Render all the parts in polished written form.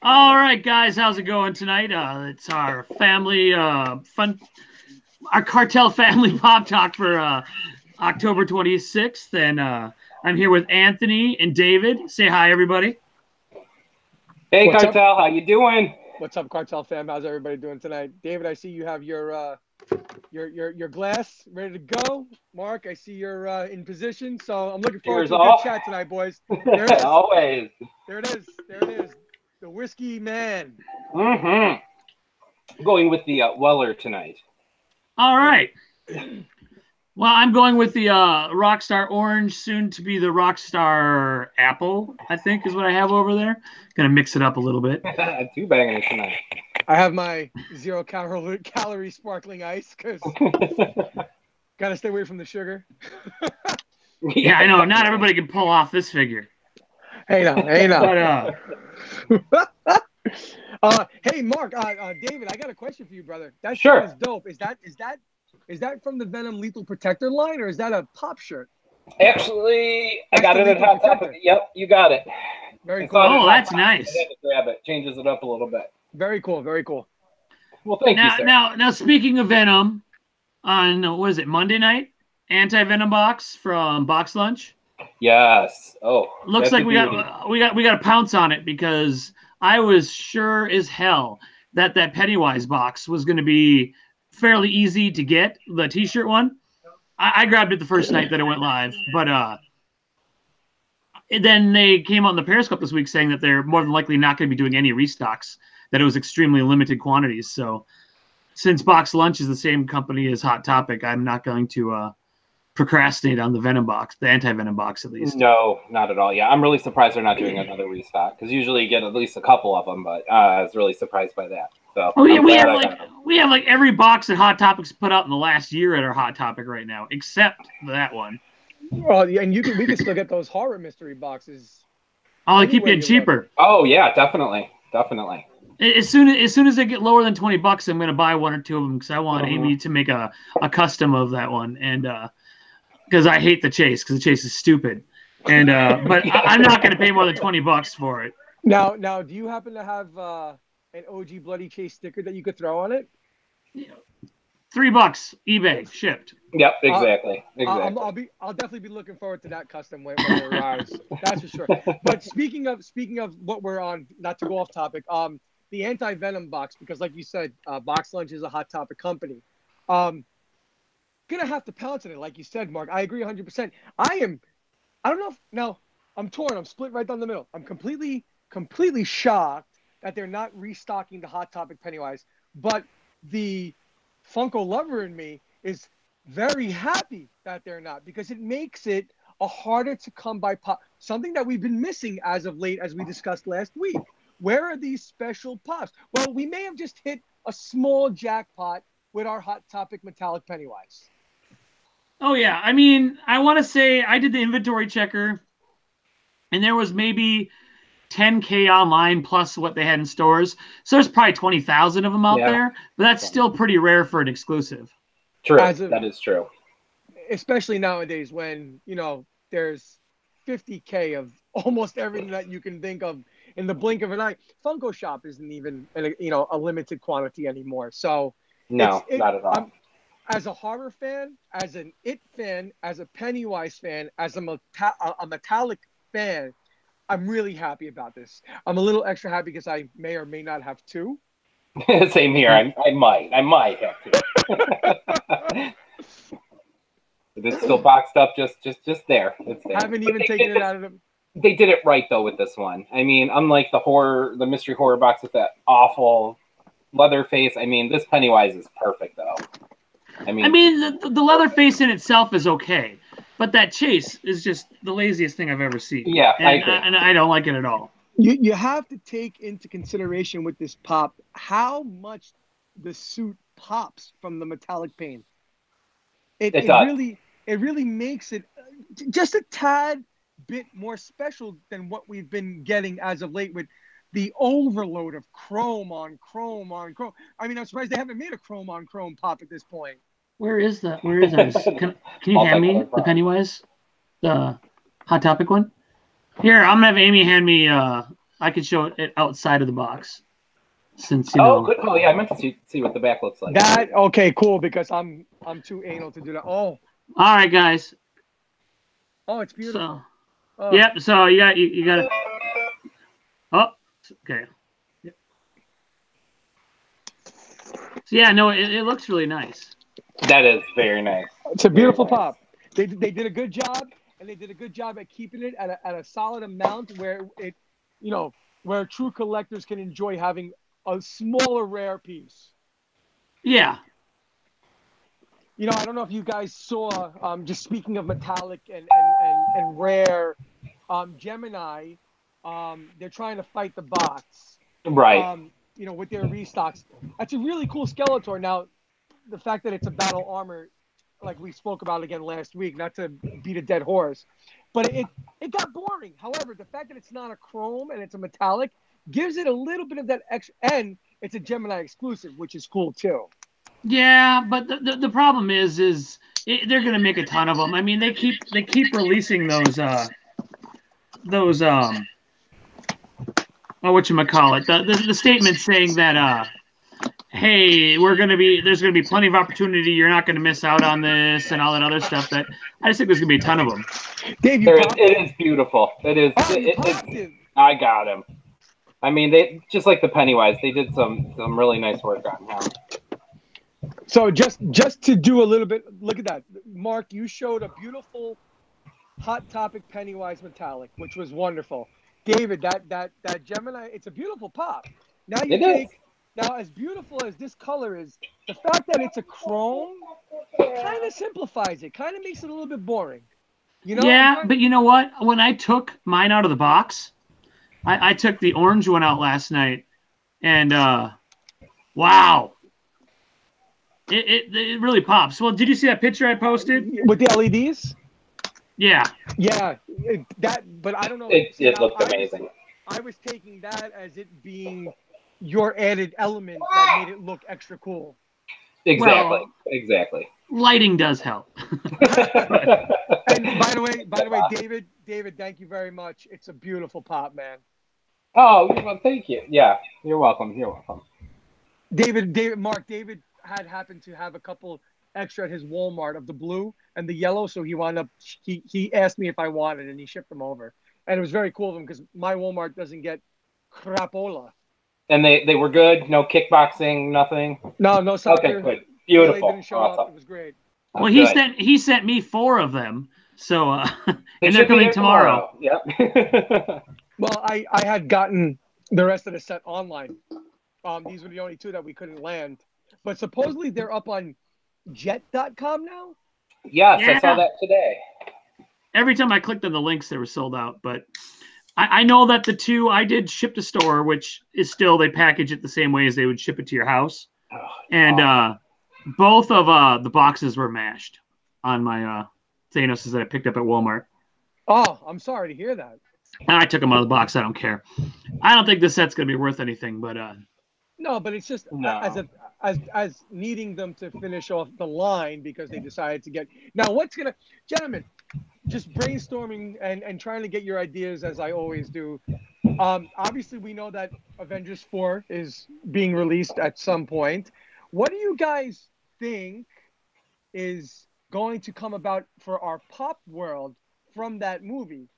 All right, guys, how's it going tonight? It's our family our cartel family pop talk for October 26th, and I'm here with Anthony and David. Say hi, everybody. Hey, What's up? Cartel, how you doing? What's up, Cartel fam? How's everybody doing tonight? David, I see you have your glass ready to go. Mark, I see you're in position, so I'm looking forward Cheers to a good off. chat tonight, boys. There it is. Always. There it is. There it is. The whiskey man. Mm-hmm. Going with the Weller tonight. All Nice. right. Well, I'm going with the Rockstar Orange, soon to be the Rockstar Apple, I think is what I have over there. Gonna mix it up a little bit. Two bangers tonight. I have my calorie sparkling ice because gotta stay away from the sugar. Yeah, I know. Not everybody can pull off this figure, Hey now, hey but now. Hey Mark, David, I got a question for you, brother. That shirt Sure. is dope. Is that from the Venom Lethal Protector line, or is that a pop shirt? Actually, I That's got the it at Lethal Hot Topic. Protector. Yep, you got it. Very I saw it cool. at oh, Hot that's Topic. I nice. had to grab it. Changes it up a little bit. Very cool. Very cool. Well, thank you, Now, sir. now, now. Speaking of Venom, on what is it, Monday night? Anti Venom box from Box Lunch. Yes. Oh, Looks that's a like we beauty. got to pounce on it because I was sure as hell that Pennywise box was going to be fairly easy to get, the T-shirt one. I grabbed it the first night that it went live, but then they came on the Periscope this week saying that they're more than likely not going to be doing any restocks. That it was extremely limited quantities. So since Box Lunch is the same company as Hot Topic, I'm not going to procrastinate on the Venom box, the anti-Venom box at least. No, not at all. Yeah, I'm really surprised they're not doing another restock because usually you get at least a couple of them, but I was really surprised by that. So Oh yeah, I'm glad I got them. we have like every box that Hot Topics put out in the last year at our Hot Topic right now, except that one. Well, yeah, and we can still get those horror mystery boxes Oh, they keep anywhere getting you look. cheaper. Oh yeah, definitely, definitely. As soon as they get lower than $20, I'm gonna buy one or two of them because I want Mhm. Amy to make a custom of that one, and because I hate the chase because the chase is stupid, and but Yeah. I'm not gonna pay more than $20 for it. Now, do you happen to have an OG Bloody Chase sticker that you could throw on it? $3 eBay shipped. Yep, Uh, exactly, exactly. I'll definitely be looking forward to that custom when it arrives. That's for sure. But speaking of what we're on, not to go off topic, the anti venom box, because like you said, Box Lunch is a hot topic company. Um, gonna have to pounce on it, like you said, Mark. I agree 100%. I don't know if now I'm torn. I'm split right down the middle. I'm completely shocked that they're not restocking the hot topic Pennywise, but the Funko lover in me is very happy that they're not because it makes it a harder to come by pop. Something that we've been missing as of late, as we discussed last week. Where are these special pops? Well, we may have just hit a small jackpot with our hot topic metallic Pennywise. Oh yeah, I mean, I want to say I did the inventory checker, and there was maybe 10K online plus what they had in stores. So there's probably 20,000 of them out Yeah, there, but that's still pretty rare for an exclusive. true. As of That is true. especially nowadays when there's 50K of almost everything that you can think of in the blink of an eye. Funko Shop isn't even a limited quantity anymore. So it's No, it. not at all. I'm as a horror fan, as an It fan, as a Pennywise fan, as a metallic fan. I'm really happy about this. I'm a little extra happy because I may or may not have two. Same here. I might have to. It's still boxed up, just there. It's there. Haven't But even taken it out of the. they did it right though with this one. I mean, unlike the mystery horror box with that awful leather face. I mean, this Pennywise is perfect though. I I mean, mean, the leather face in itself is okay, but that chase is just the laziest thing I've ever seen, yeah, I and agree. I don't like it at all. You have to take into consideration with this pop how much the suit pops from the metallic paint. It It it does. really it really makes it just a tad bit more special than what we've been getting as of late with the overload of chrome on chrome on chrome. I mean, I'm surprised they haven't made a chrome on chrome pop at this point. Where is that? Where is ours? Can you hand me Multicolored the props. Pennywise, the Hot Topic one? Here, I'm gonna have Amy hand me I could show it outside of the box, since you know. Good call. Yeah, I meant to see what the back looks like. Okay, cool, because I'm too anal to do that. Oh, All right, guys. it's beautiful. So, yep. So you got to. Oh, okay. Yep. So yeah, no, it looks really nice. That is very nice. It's a beautiful pop. They did a good job, and they did a good job at keeping it at a solid amount where it, where true collectors can enjoy having a smaller, rare piece. Yeah. I don't know if you guys saw, just speaking of metallic and rare, Gemini, they're trying to fight the bots. Right. With their restocks. That's a really cool Skeletor. Now, the fact that it's a battle armor, like we spoke about again last week, not to beat a dead horse, but it got boring. However, the fact that it's not a chrome and it's a metallic gives it a little bit of that extra, and it's a Gemini exclusive, which is cool too. Yeah, but the problem is they're going to make a ton of them. I mean, they keep releasing those whatchamacallit, the statement saying that hey, there's gonna be plenty of opportunity, you're not gonna miss out on this and all that other stuff. That I just think there's gonna be a ton of them. Dave, it is beautiful. It is. I got him. I mean, they just like the Pennywise. They did some really nice work on him. So just to do a little bit, look at that, Mark. You showed a beautiful Hot Topic Pennywise metallic, which was wonderful. David, that Gemini, it's a beautiful pop. Now, as beautiful as this color is, the fact that it's a chrome kind of simplifies it, kind of makes it a little bit boring. Yeah, but you know what? When I took mine out of the box, I took the orange one out last night, and wow, it really pops. Well, did you see that picture I posted with the LEDs? Yeah. Yeah, but I don't know. It looked amazing. I was taking that as it being your added element that made it look extra cool. Exactly. Lighting does help. And by the way, David, thank you very much. It's a beautiful pop, man. Oh, well, thank you. Yeah, you're welcome. David had happened to have a couple extra at his Walmart of the blue and the yellow, so he wound up. He asked me if I wanted, and he shipped them over. And it was very cool of him because my Walmart doesn't get crapola. And they were good. No kickboxing, nothing. No soccer. Okay, good, beautiful, didn't show awesome. Up. It was great. Well, he sent me 4 of them, so and they're coming tomorrow. Yep. Well, I had gotten the rest of the set online. These were the only 2 that we couldn't land, but supposedly they're up on Jet.com now. Yes, yeah. I saw that today. Every time I clicked on the links, they were sold out. But I know that the 2 I did ship to store, which is still, they package it the same way as they would ship it to your house. And both of the boxes were mashed on my Thanoses that I picked up at Walmart. Oh, I'm sorry to hear that. And I took them out of the box. I don't care. I don't think this set's going to be worth anything, but no, but it's just as needing them to finish off the line because they decided to get. Now, gentlemen, just brainstorming and trying to get your ideas as I always do. Obviously, we know that Avengers 4 is being released at some point. What do you guys think is going to come about for our pop world from that movie?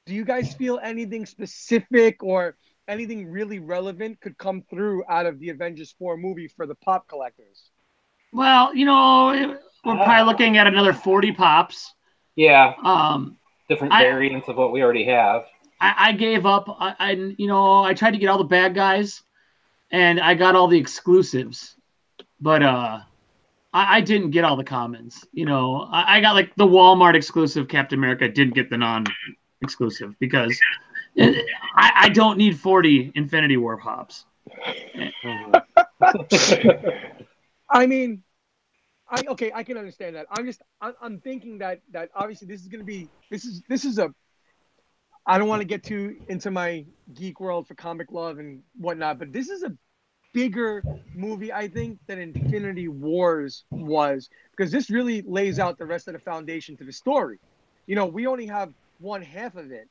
Do you guys feel anything specific or anything really relevant could come through out of the Avengers 4 movie for the pop collectors? Well, we're probably looking at another 40 pops. Yeah. Different variants of what we already have. I gave up. I tried to get all the bad guys, and I got all the exclusives, but I didn't get all the commons. I got like the Walmart exclusive Captain America. Didn't get the non-exclusive because I don't need 40 Infinity War pops. I mean, I can understand that. I'm thinking that obviously this is going to be this is a. I don't want to get too into my geek world for comic love and whatnot, but this is a bigger movie, I think, than Infinity Wars was, because this really lays out the rest of the foundation to the story. We only have one half of it.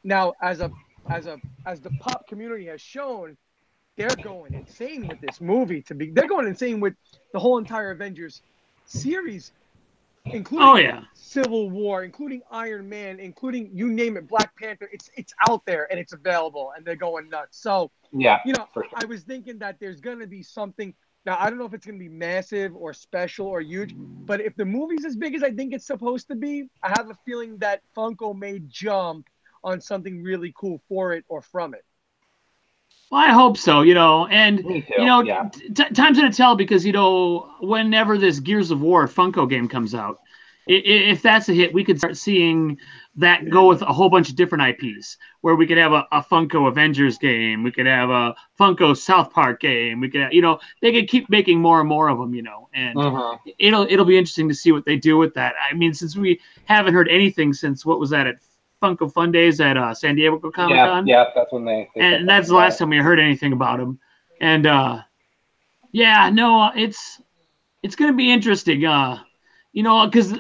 Now, as a as the pop community has shown, they're going insane with this movie. They're going insane with the whole entire Avengers series, Oh including yeah. Civil War, including Iron Man, including you name it, Black Panther. It's out there and it's available, and they're going nuts. So Yeah, you know, for sure. I was thinking that there's gonna be something. Now I don't know if it's gonna be massive or special or huge, but if the movie's as big as I think it's supposed to be, I have a feeling that Funko may jump on something really cool for it or from it. Well, I hope so, and Me too. Yeah. time's gonna tell because whenever this Gears of War Funko game comes out, if that's a hit, we could start seeing that go with a whole bunch of different IPs, where we could have a Funko Avengers game, we could have a Funko South Park game, we could, they could keep making more and more of them, and it'll be interesting to see what they do with that. I mean, since we haven't heard anything since what was that at Funko Fun Days at San Diego Comic Con. Yeah, that's when they and that's the last time we heard anything about him. And it's going to be interesting. Because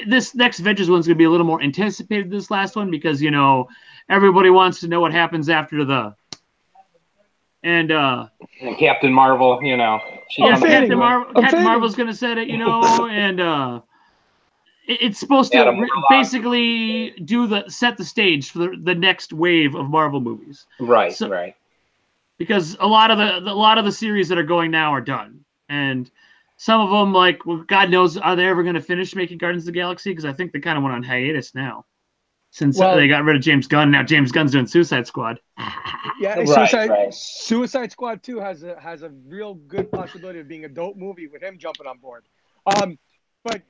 this next Avengers one's going to be a little more anticipated than this last one because everybody wants to know what happens after the. And Captain Marvel, Captain Marvel's going to set it, and. It's supposed to basically set the stage for the next wave of Marvel movies. Right, right. Because a lot of the series that are going now are done, and some of them, like, well, God knows, are they ever going to finish making Guardians of the Galaxy? Because I think they kind of went on hiatus now, since they got rid of James Gunn. Now James Gunn's doing Suicide Squad. Yeah, Suicide Squad 2 has a real good possibility of being a dope movie with him jumping on board. But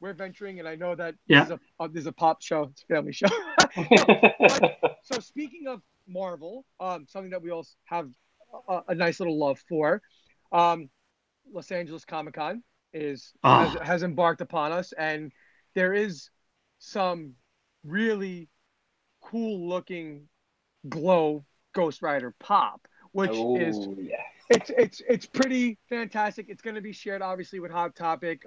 we're venturing, and I know that this is a pop show, it's a family show. So speaking of Marvel, something that we all have a nice little love for, Los Angeles Comic Con has embarked upon us, and there is some really cool looking glow Ghost Rider pop, which it's pretty fantastic. It's going to be shared obviously with Hot Topic.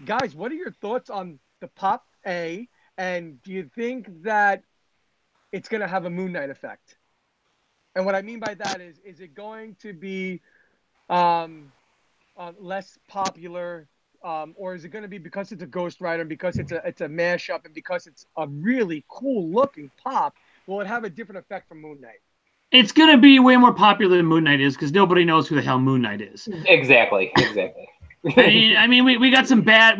Guys, what are your thoughts on the Pop A? And do you think that it's going to have a Moon Knight effect? And what I mean by that is it going to be less popular, or is it going to be because it's a Ghost Rider, because it's a mashup, and because it's a really cool looking pop? Will it have a different effect from Moon Knight? It's going to be way more popular than Moon Knight is because nobody knows who the hell Moon Knight is. Exactly. I mean, we got some bad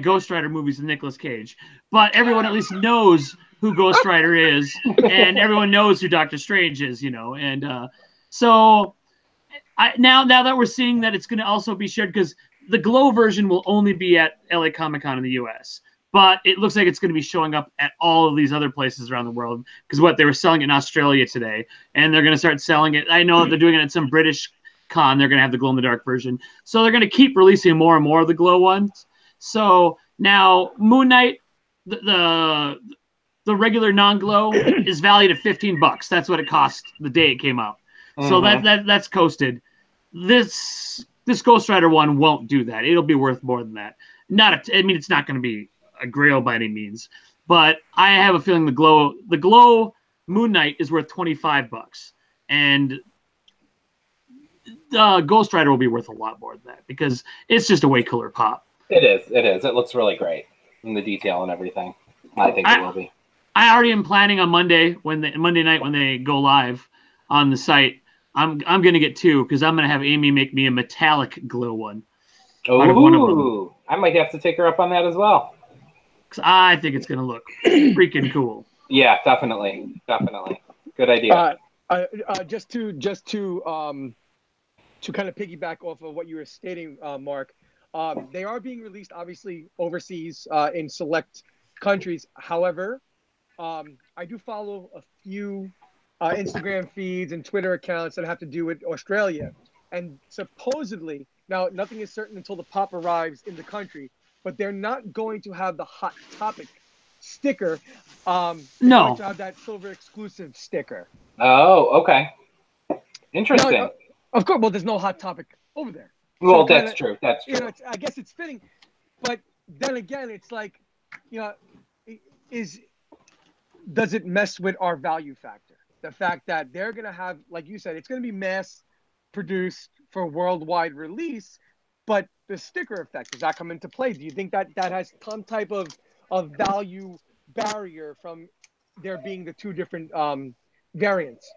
Ghost Rider movies with Nicolas Cage, but everyone at least knows who Ghost Rider is, and everyone knows who Doctor Strange is, and so now that we're seeing that it's going to also be shared because the Glow version will only be at LA Comic Con in the US, but it looks like it's going to be showing up at all of these other places around the world because they were selling it in Australia today, and they're going to start selling it. I know they're doing it at some British con. They're going to have the glow in the dark version, so they're going to keep releasing more and more of the glow ones. So now Moon Knight, the regular non-glow is valued at $15. That's what it cost the day it came out. So that's coasted. This Ghost Rider one won't do that. It'll be worth more than that. It's not going to be a grail by any means, but I have a feeling the glow Moon Knight is worth $25, and Ghost Rider will be worth a lot more than that because it's just a way cooler pop. It is. It looks really great in the detail and everything. I think it will be. I already am planning on Monday night when they go live on the site. I'm gonna get two because I'm gonna have Amy make me a metallic glow one. Oh, I might have to take her up on that as well. Because I think it's gonna look freaking cool. Yeah, definitely. Good idea. Just to kind of piggyback off of what you were stating, Mark, they are being released obviously overseas in select countries. However, I do follow a few Instagram feeds and Twitter accounts that have to do with Australia, and supposedly, now nothing is certain until the pop arrives in the country, but they're not going to have the Hot Topic sticker. They're going to have that silver exclusive sticker. Oh, okay. Interesting. No, of course. Well, there's no Hot Topic over there. Well, that's true. That's true. I guess it's fitting, but then again, it's like, is does it mess with our value factor? The fact that they're going to have, like you said, it's going to be mass produced for worldwide release, but the sticker effect, does that come into play? Do you think that that has some type of value barrier from there being the two different variants?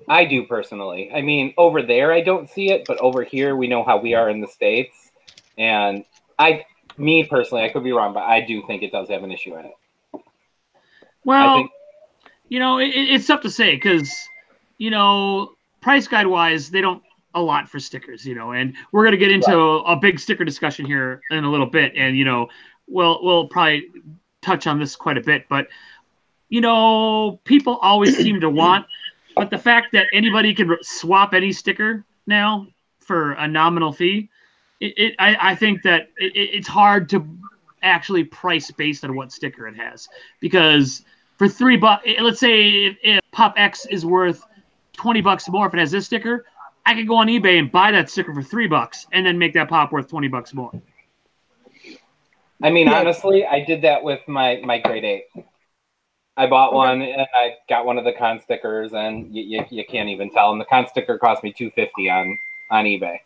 I do personally. I mean, over there I don't see it, but over here we know how we are in the States, and me personally, I could be wrong, but I do think it does have an issue in it. Well, I think, it's tough to say because, price guide wise, they don't allot for stickers, and we're going to get into a big sticker discussion here in a little bit. And, we'll probably touch on this quite a bit, but, people always seem to want, but the fact that anybody can swap any sticker now for a nominal fee, I think that it's hard to actually price based on what sticker it has, because for $3, let's say if Pop X is worth $20 more if it has this sticker, I could go on eBay and buy that sticker for $3 and then make that pop worth $20 more. I mean, honestly, I did that with my grade 8. I bought one and I got one of the con stickers, and you can't even tell. And the con sticker cost me $250 on eBay.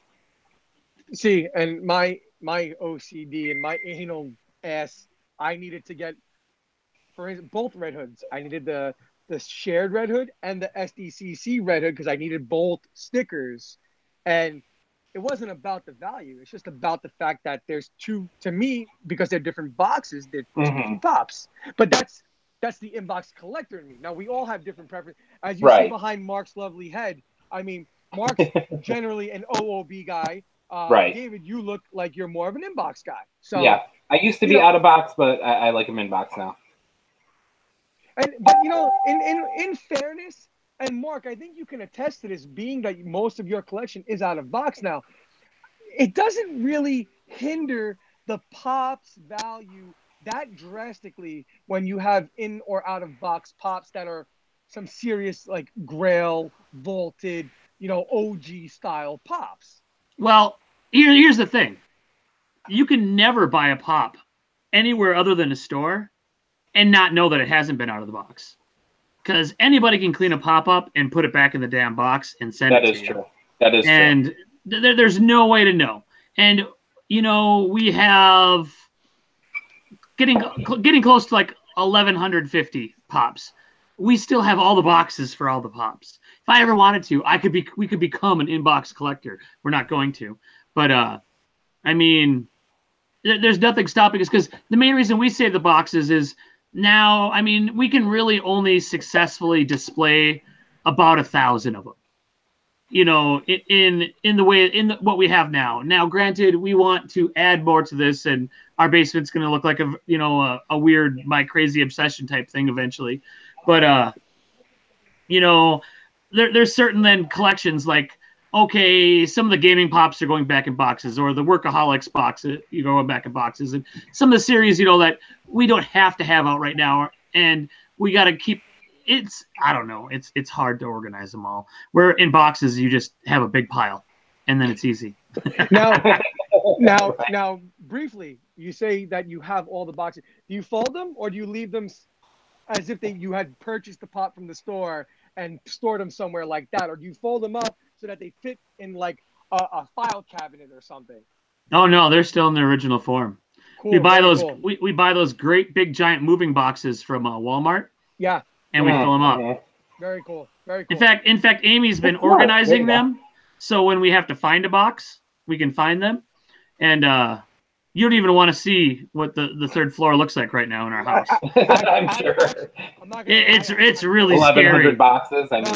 See, and my OCD and my anal ass, I needed to get, for instance, both Red Hoods. I needed the shared Red Hood and the SDCC Red Hood because I needed both stickers. And it wasn't about the value. It's just about the fact that there's two, to me, because they're different boxes, they're two different pops. But that's the inbox collector in me. Now, we all have different preferences. As you see behind Mark's lovely head, I mean, Mark's generally an OOB guy. David, you look like you're more of an inbox guy. So yeah, I used to be out of box, but I like them inbox now. But in fairness, and Mark, I think you can attest to this, being that most of your collection is out of box now. It doesn't really hinder the pop's value that drastically when you have in or out of box pops that are some serious, like, Grail, vaulted, OG style pops. Well, here's the thing. You can never buy a pop anywhere other than a store and not know that it hasn't been out of the box. Because anybody can clean a pop up and put it back in the damn box and send it to you. That is true. That is true. And there's no way to know. And, we have getting close to like 1,150 pops. We still have all the boxes for all the pops. If I ever wanted to, we could become an inbox collector. We're not going to. But, I mean, there's nothing stopping us, because the main reason we save the boxes is now, I mean, we can really only successfully display about 1,000 of them, in what we have now. Now, granted, we want to add more to this, and our basement's going to look like a weird, my crazy obsession type thing eventually. But, there's certain then collections like, okay, some of the gaming pops are going back in boxes, or the Workaholics box, going back in boxes, and some of the series, that we don't have to have out right now, and we got to keep. I don't know. It's hard to organize them all. Where in boxes, you just have a big pile, and then it's easy. Now, briefly, you say that you have all the boxes. Do you fold them, or do you leave them as if you had purchased the pop from the store and stored them somewhere like that, or do you fold them up so that they fit in like a file cabinet or something? Oh no, they're still in their original form. Cool, we buy those. Cool. We buy those great big giant moving boxes from Walmart. Yeah, and we fill them up. Very cool. Very cool. In fact, Amy's been organizing them, so when we have to find a box, we can find them. And you don't even want to see what the third floor looks like right now in our house. I'm sure. It's really 1,100 scary. boxes. I mean,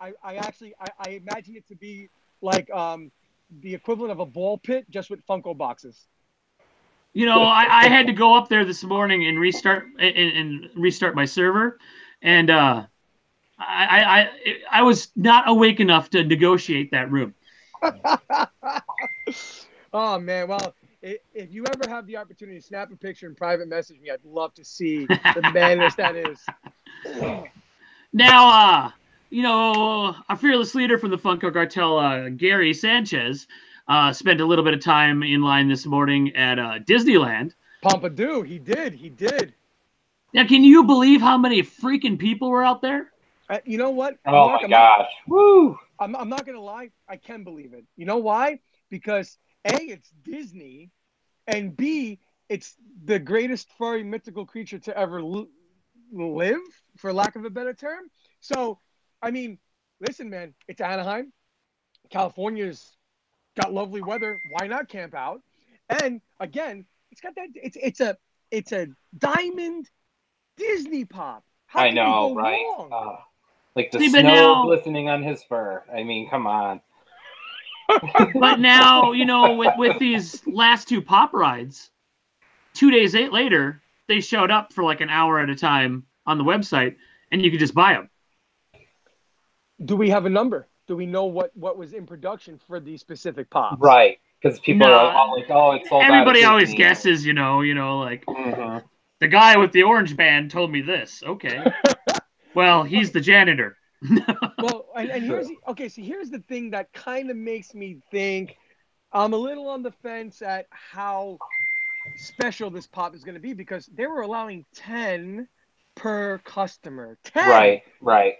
definitely. I imagine it to be like the equivalent of a ball pit, just with Funko boxes. I had to go up there this morning and restart my server, and I was not awake enough to negotiate that room. Oh man, well, if you ever have the opportunity to snap a picture and private message me, I'd love to see the madness that is. Now, our fearless leader from the Funko Cartel, Gary Sanchez, spent a little bit of time in line this morning at Disneyland. Pompidou, he did. Now, can you believe how many freaking people were out there? You know what? Oh Mark, my gosh! Woo! I'm not gonna lie. I can believe it. You know why? Because A, it's Disney, and B, it's the greatest furry mythical creature to ever live, for lack of a better term. So, I mean, listen, man, it's Anaheim. California's got lovely weather. Why not camp out? And again, it's got that. It's a diamond Disney pop. How I can you know, go right? wrong? Like the See, but snow now- glistening on his fur. I mean, come on. But now, you know, with these last two pop rides, 2 days later, they showed up for like an hour at a time on the website, and you could just buy them. Do we have a number? Do we know what was in production for these specific pops? Right. Because people No. are all like, oh, it's sold out. Everybody at always Disney. guesses, you know, like Mhm. the guy with the orange band told me this. Okay. Well, he's the janitor. Well, and here's so here's the thing that kind of makes me think I'm a little on the fence at how special this pop is going to be, because they were allowing 10 per customer. 10. Right.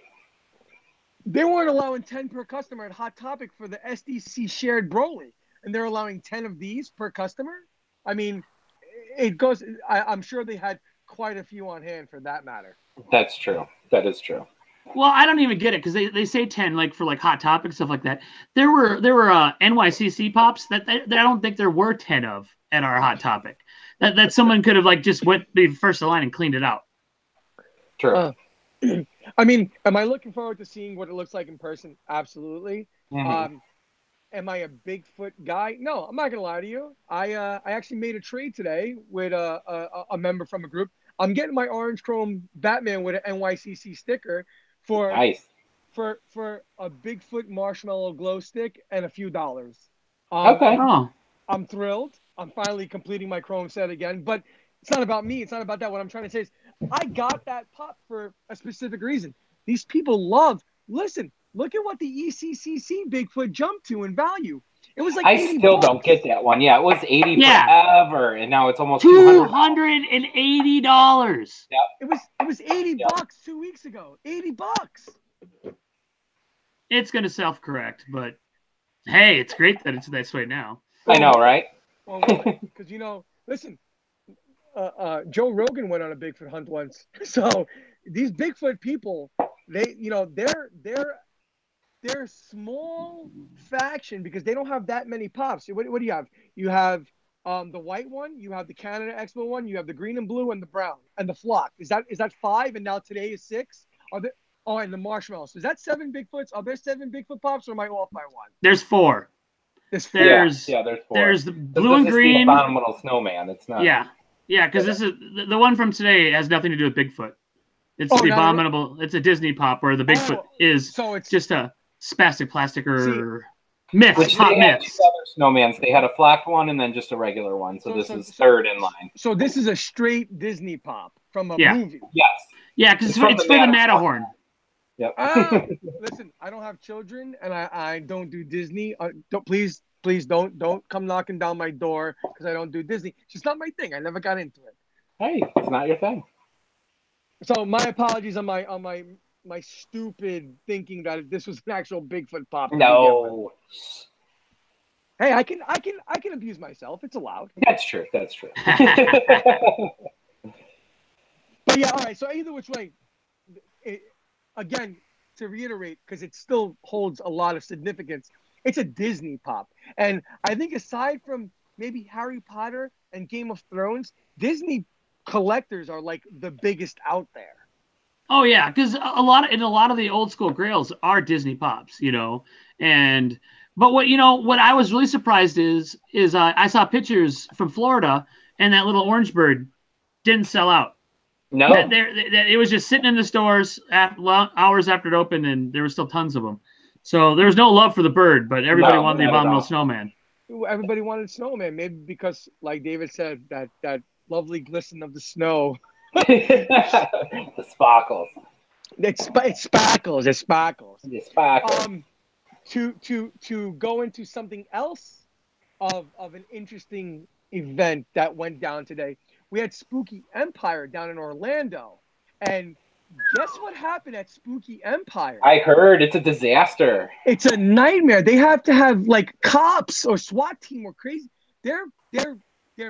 They weren't allowing 10 per customer at Hot Topic for the SDC shared Broly, and they're allowing 10 of these per customer. I mean, it goes. I'm sure they had quite a few on hand for that matter. That's true. That is true. Well, I don't even get it because they say 10 like for like Hot Topic stuff like that. There were NYCC pops that I don't think there were 10 of at our Hot Topic. That someone could have like just went be first in line and cleaned it out. True. I mean, am I looking forward to seeing what it looks like in person? Absolutely. Mhm. Am I a Bigfoot guy? No, I'm not gonna lie to you. I actually made a trade today with a member from a group. I'm getting my orange chrome Batman with an NYCC sticker for Nice. for a Bigfoot marshmallow glow stick and a few dollars. Okay. Oh, I'm thrilled. I'm finally completing my chrome set again, but it's not about me. It's not about that. What I'm trying to say is I got that pop for a specific reason. These people love, listen, look at what the ECCC Bigfoot jumped to in value. It was like I 80 still bucks. don't get that one. Yeah, it was 80 Yeah. forever, and now it's almost $200. $280. It was 80 Yep. bucks 2 weeks ago. 80 bucks. It's gonna self-correct, but hey, it's great that it's this way now. I know, right? Well, because listen, Joe Rogan went on a Bigfoot hunt once. So these Bigfoot people, they're small faction because they don't have that many pops. What do you have? You have the white one, you have the Canada Expo one, you have the green and blue and the brown and the flock. Is that 5? And now today is 6. And the marshmallows. Is that 7 Bigfoots? Are there 7 Bigfoot pops, or am I off by one? There's 4. There's 4. There's 4. There's the blue and This green. is the abominable snowman. It's not. Yeah, because this is the one from today has nothing to do with Bigfoot. It's the abominable. It's a Disney pop where the Bigfoot is so it's just a spastic plastic or myth. Which Pop they had myths. 2 other snowmans. They had a flocked one and then just a regular one. So this is third in line. So this is a straight Disney pop from a movie. Yes. Yeah, because it's for the Matterhorn. Yep. Listen, I don't have children, and I don't do Disney. Please don't come knocking down my door because I don't do Disney. It's just not my thing. I never got into it. Hey, it's not your thing. So my apologies on my stupid thinking that this was an actual Bigfoot pop. No. Hey, I can abuse myself. It's allowed. That's true. But yeah, all right. So either which way, again, to reiterate, because it still holds a lot of significance, it's a Disney pop. And I think aside from maybe Harry Potter and Game of Thrones, Disney collectors are like the biggest out there. Oh yeah, because a lot of the old school grails are Disney pops, but what I was really surprised is I saw pictures from Florida and that little orange bird didn't sell out. No, it was just sitting in the stores hours after it opened, and there were still tons of them. So there was no love for the bird, but everybody wanted the abominable snowman. Everybody wanted snowman, maybe because, like David said, that lovely glisten of the snow. The sparkles. It's sparkles. It's sparkles. The sparkles. To go into something else of an interesting event that went down today. we had Spooky Empire down in Orlando, and guess what happened at Spooky Empire? I heard it's a disaster. It's a nightmare. They have to have like cops or SWAT team or crazy. They're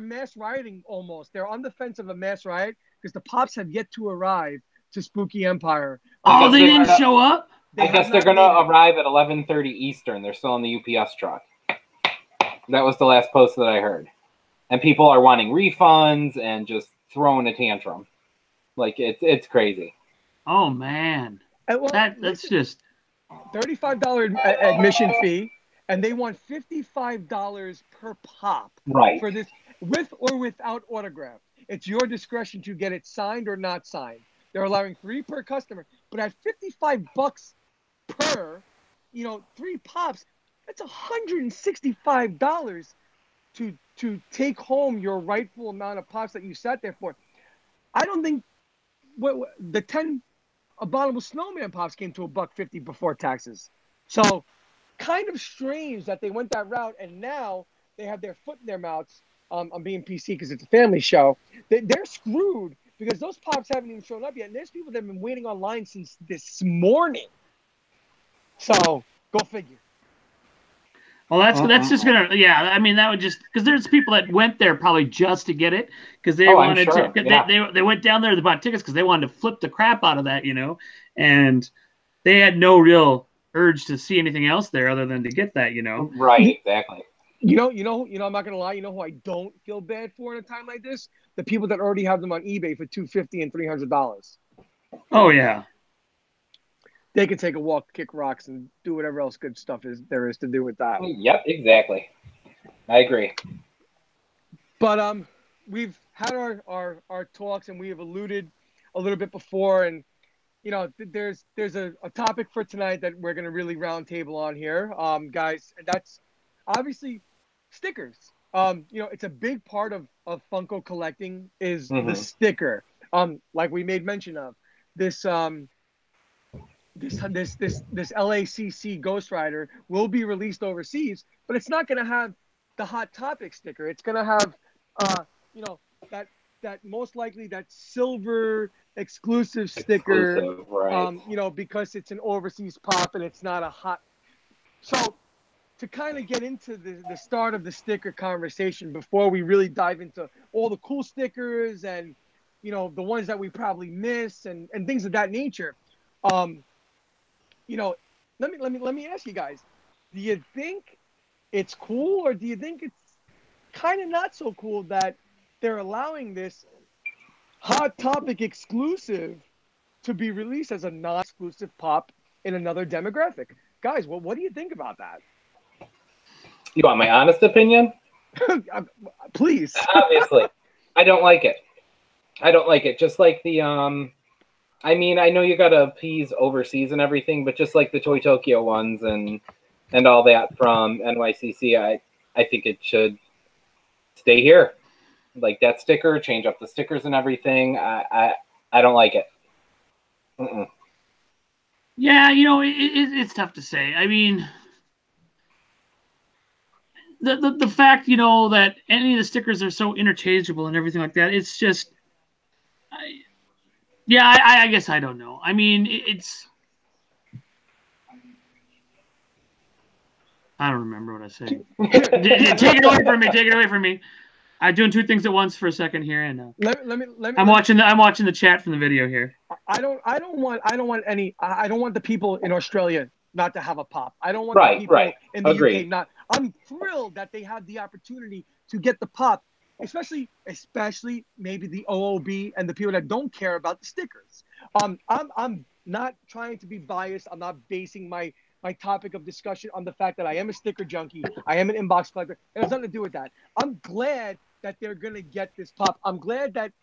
mass rioting almost. They're on the fence of a mass riot because the pops have yet to arrive to Spooky Empire. Oh, they didn't show up? I guess they're going to arrive at 11:30 Eastern. They're still in the UPS truck. That was the last post that I heard. And people are wanting refunds and just throwing a tantrum. Like, it's crazy. Oh, man. Well, that's just $35 admission fee, and they want $55 per pop for this, with or without autograph. It's your discretion to get it signed or not signed. They're allowing 3 per customer, but at $55 per, 3 pops, that's $165 to take home your rightful amount of pops that you sat there for. I don't think the 10 abominable snowman pops came to $1.50 before taxes. So kind of strange that they went that route, and now they have their foot in their mouths. I'm being PC because it's a family show. They're screwed because those pops haven't even shown up yet, and there's people that have been waiting online since this morning. So go figure. Well, that's just gonna, I mean, that would just, because there's people that went there probably just to get it because they wanted to. They went down there to buy tickets because they wanted to flip the crap out of that, and they had no real urge to see anything else there other than to get that, Right, exactly. I'm not gonna lie. You know who I don't feel bad for in a time like this? The people that already have them on eBay for $250 and $300. Oh yeah. They can take a walk, kick rocks, and do whatever else good stuff there is to do with that. Yep, exactly. I agree. But we've had our talks, and we have alluded a little bit before, and there's a topic for tonight that we're gonna really round table on here, guys, and that's obviously stickers. It's a big part of Funko collecting is the sticker. Like we made mention of this. This LACC Ghost Rider will be released overseas, but it's not going to have the Hot Topic sticker. It's going to have, that most likely that silver exclusive sticker, right. because it's an overseas pop and it's not a hot. So to kind of get into the start of the sticker conversation before we really dive into all the cool stickers and, the ones that we probably miss and things of that nature. Let me ask you guys, do you think it's cool or do you think it's kind of not so cool that they're allowing this Hot Topic exclusive to be released as a non-exclusive pop in another demographic? Guys, what do you think about that? You want my honest opinion? Please. Obviously. I don't like it. Just like the I mean, I know you gotta appease overseas and everything, but just like the Toy Tokyo ones and all that from NYCC, I think it should stay here. Like that sticker, change up the stickers and everything. I don't like it. Yeah, it's tough to say. I mean, the fact that any of the stickers are so interchangeable and everything like that, it's just. I guess I don't know. I mean, I don't remember what I said. Take it away from me. I'm doing 2 things at once for a second here, and let me. I'm watching the chat from the video here. I don't want the people in Australia not to have a pop. I don't want the people in the UK not. I'm thrilled that they had the opportunity to get the pop. Especially maybe the OOB and the people that don't care about the stickers. I'm not trying to be biased. I'm not basing my topic of discussion on the fact that I am a sticker junkie. I am an inbox collector. It has nothing to do with that. I'm glad that they're gonna get this pop. I'm glad that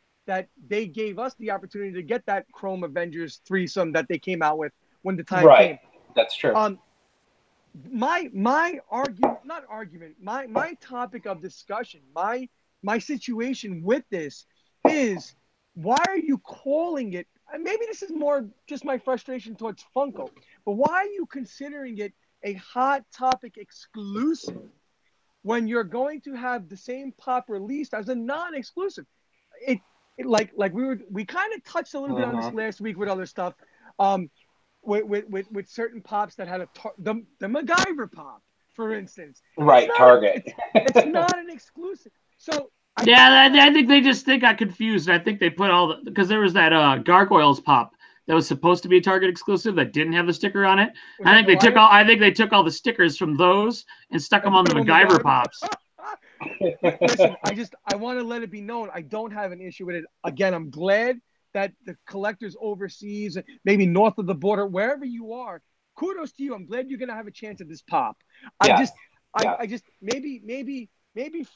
they gave us the opportunity to get that Chrome Avengers threesome that they came out with when the time came. That's true. My topic of discussion, my situation with this is, why are you calling it, and maybe this is more just my frustration towards Funko, but why are you considering it a Hot Topic exclusive when you're going to have the same pop released as a non-exclusive? like we kind of touched a little bit on this last week with other stuff, with certain pops that had the MacGyver pop, for instance. Right, Target. It's not an exclusive. So I think they got confused. I think they put because there was that Gargoyles pop that was supposed to be a Target exclusive that didn't have the sticker on it. I think they took all the stickers from those and stuck them on the MacGyver pops. Listen, I want to let it be known I don't have an issue with it. Again, I'm glad that the collectors overseas, maybe north of the border, wherever you are, kudos to you. I'm glad you're gonna have a chance at this pop. Yes. I just maybe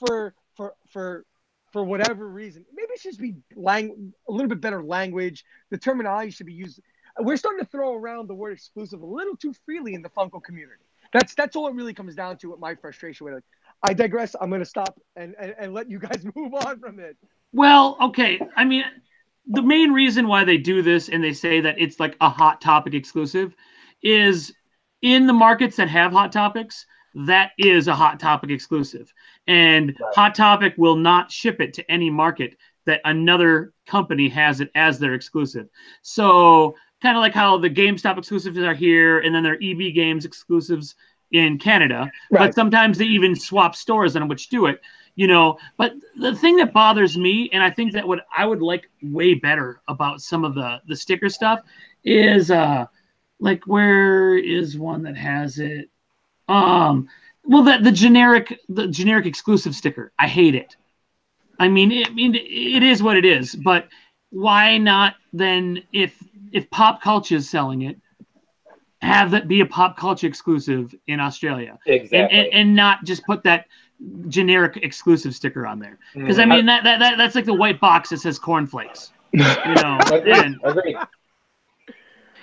for whatever reason, maybe it should be a little bit better language. The terminology should be used. We're starting to throw around the word exclusive a little too freely in the Funko community. That's all it really comes down to with my frustration with it. I digress. I'm going to stop and let you guys move on from it. Well, okay. I mean, the main reason why they do this and they say that it's like a Hot Topic exclusive is in the markets that have Hot Topics, that is a Hot Topic exclusive. And Hot Topic will not ship it to any market that another company has it as their exclusive. So kind of like how the GameStop exclusives are here and then their EB Games exclusives in Canada. Right. But sometimes they even swap stores on which do it, But the thing that bothers me, and I think that what I would like way better about some of the sticker stuff is like, where is one that has it? Well, the generic exclusive sticker. I hate it. I mean, it is what it is. But why not then, if Pop Culture is selling it, have that be a Pop Culture exclusive in Australia? Exactly. And not just put that generic exclusive sticker on there. Because I mean that's like the white box that says cornflakes. Agreed.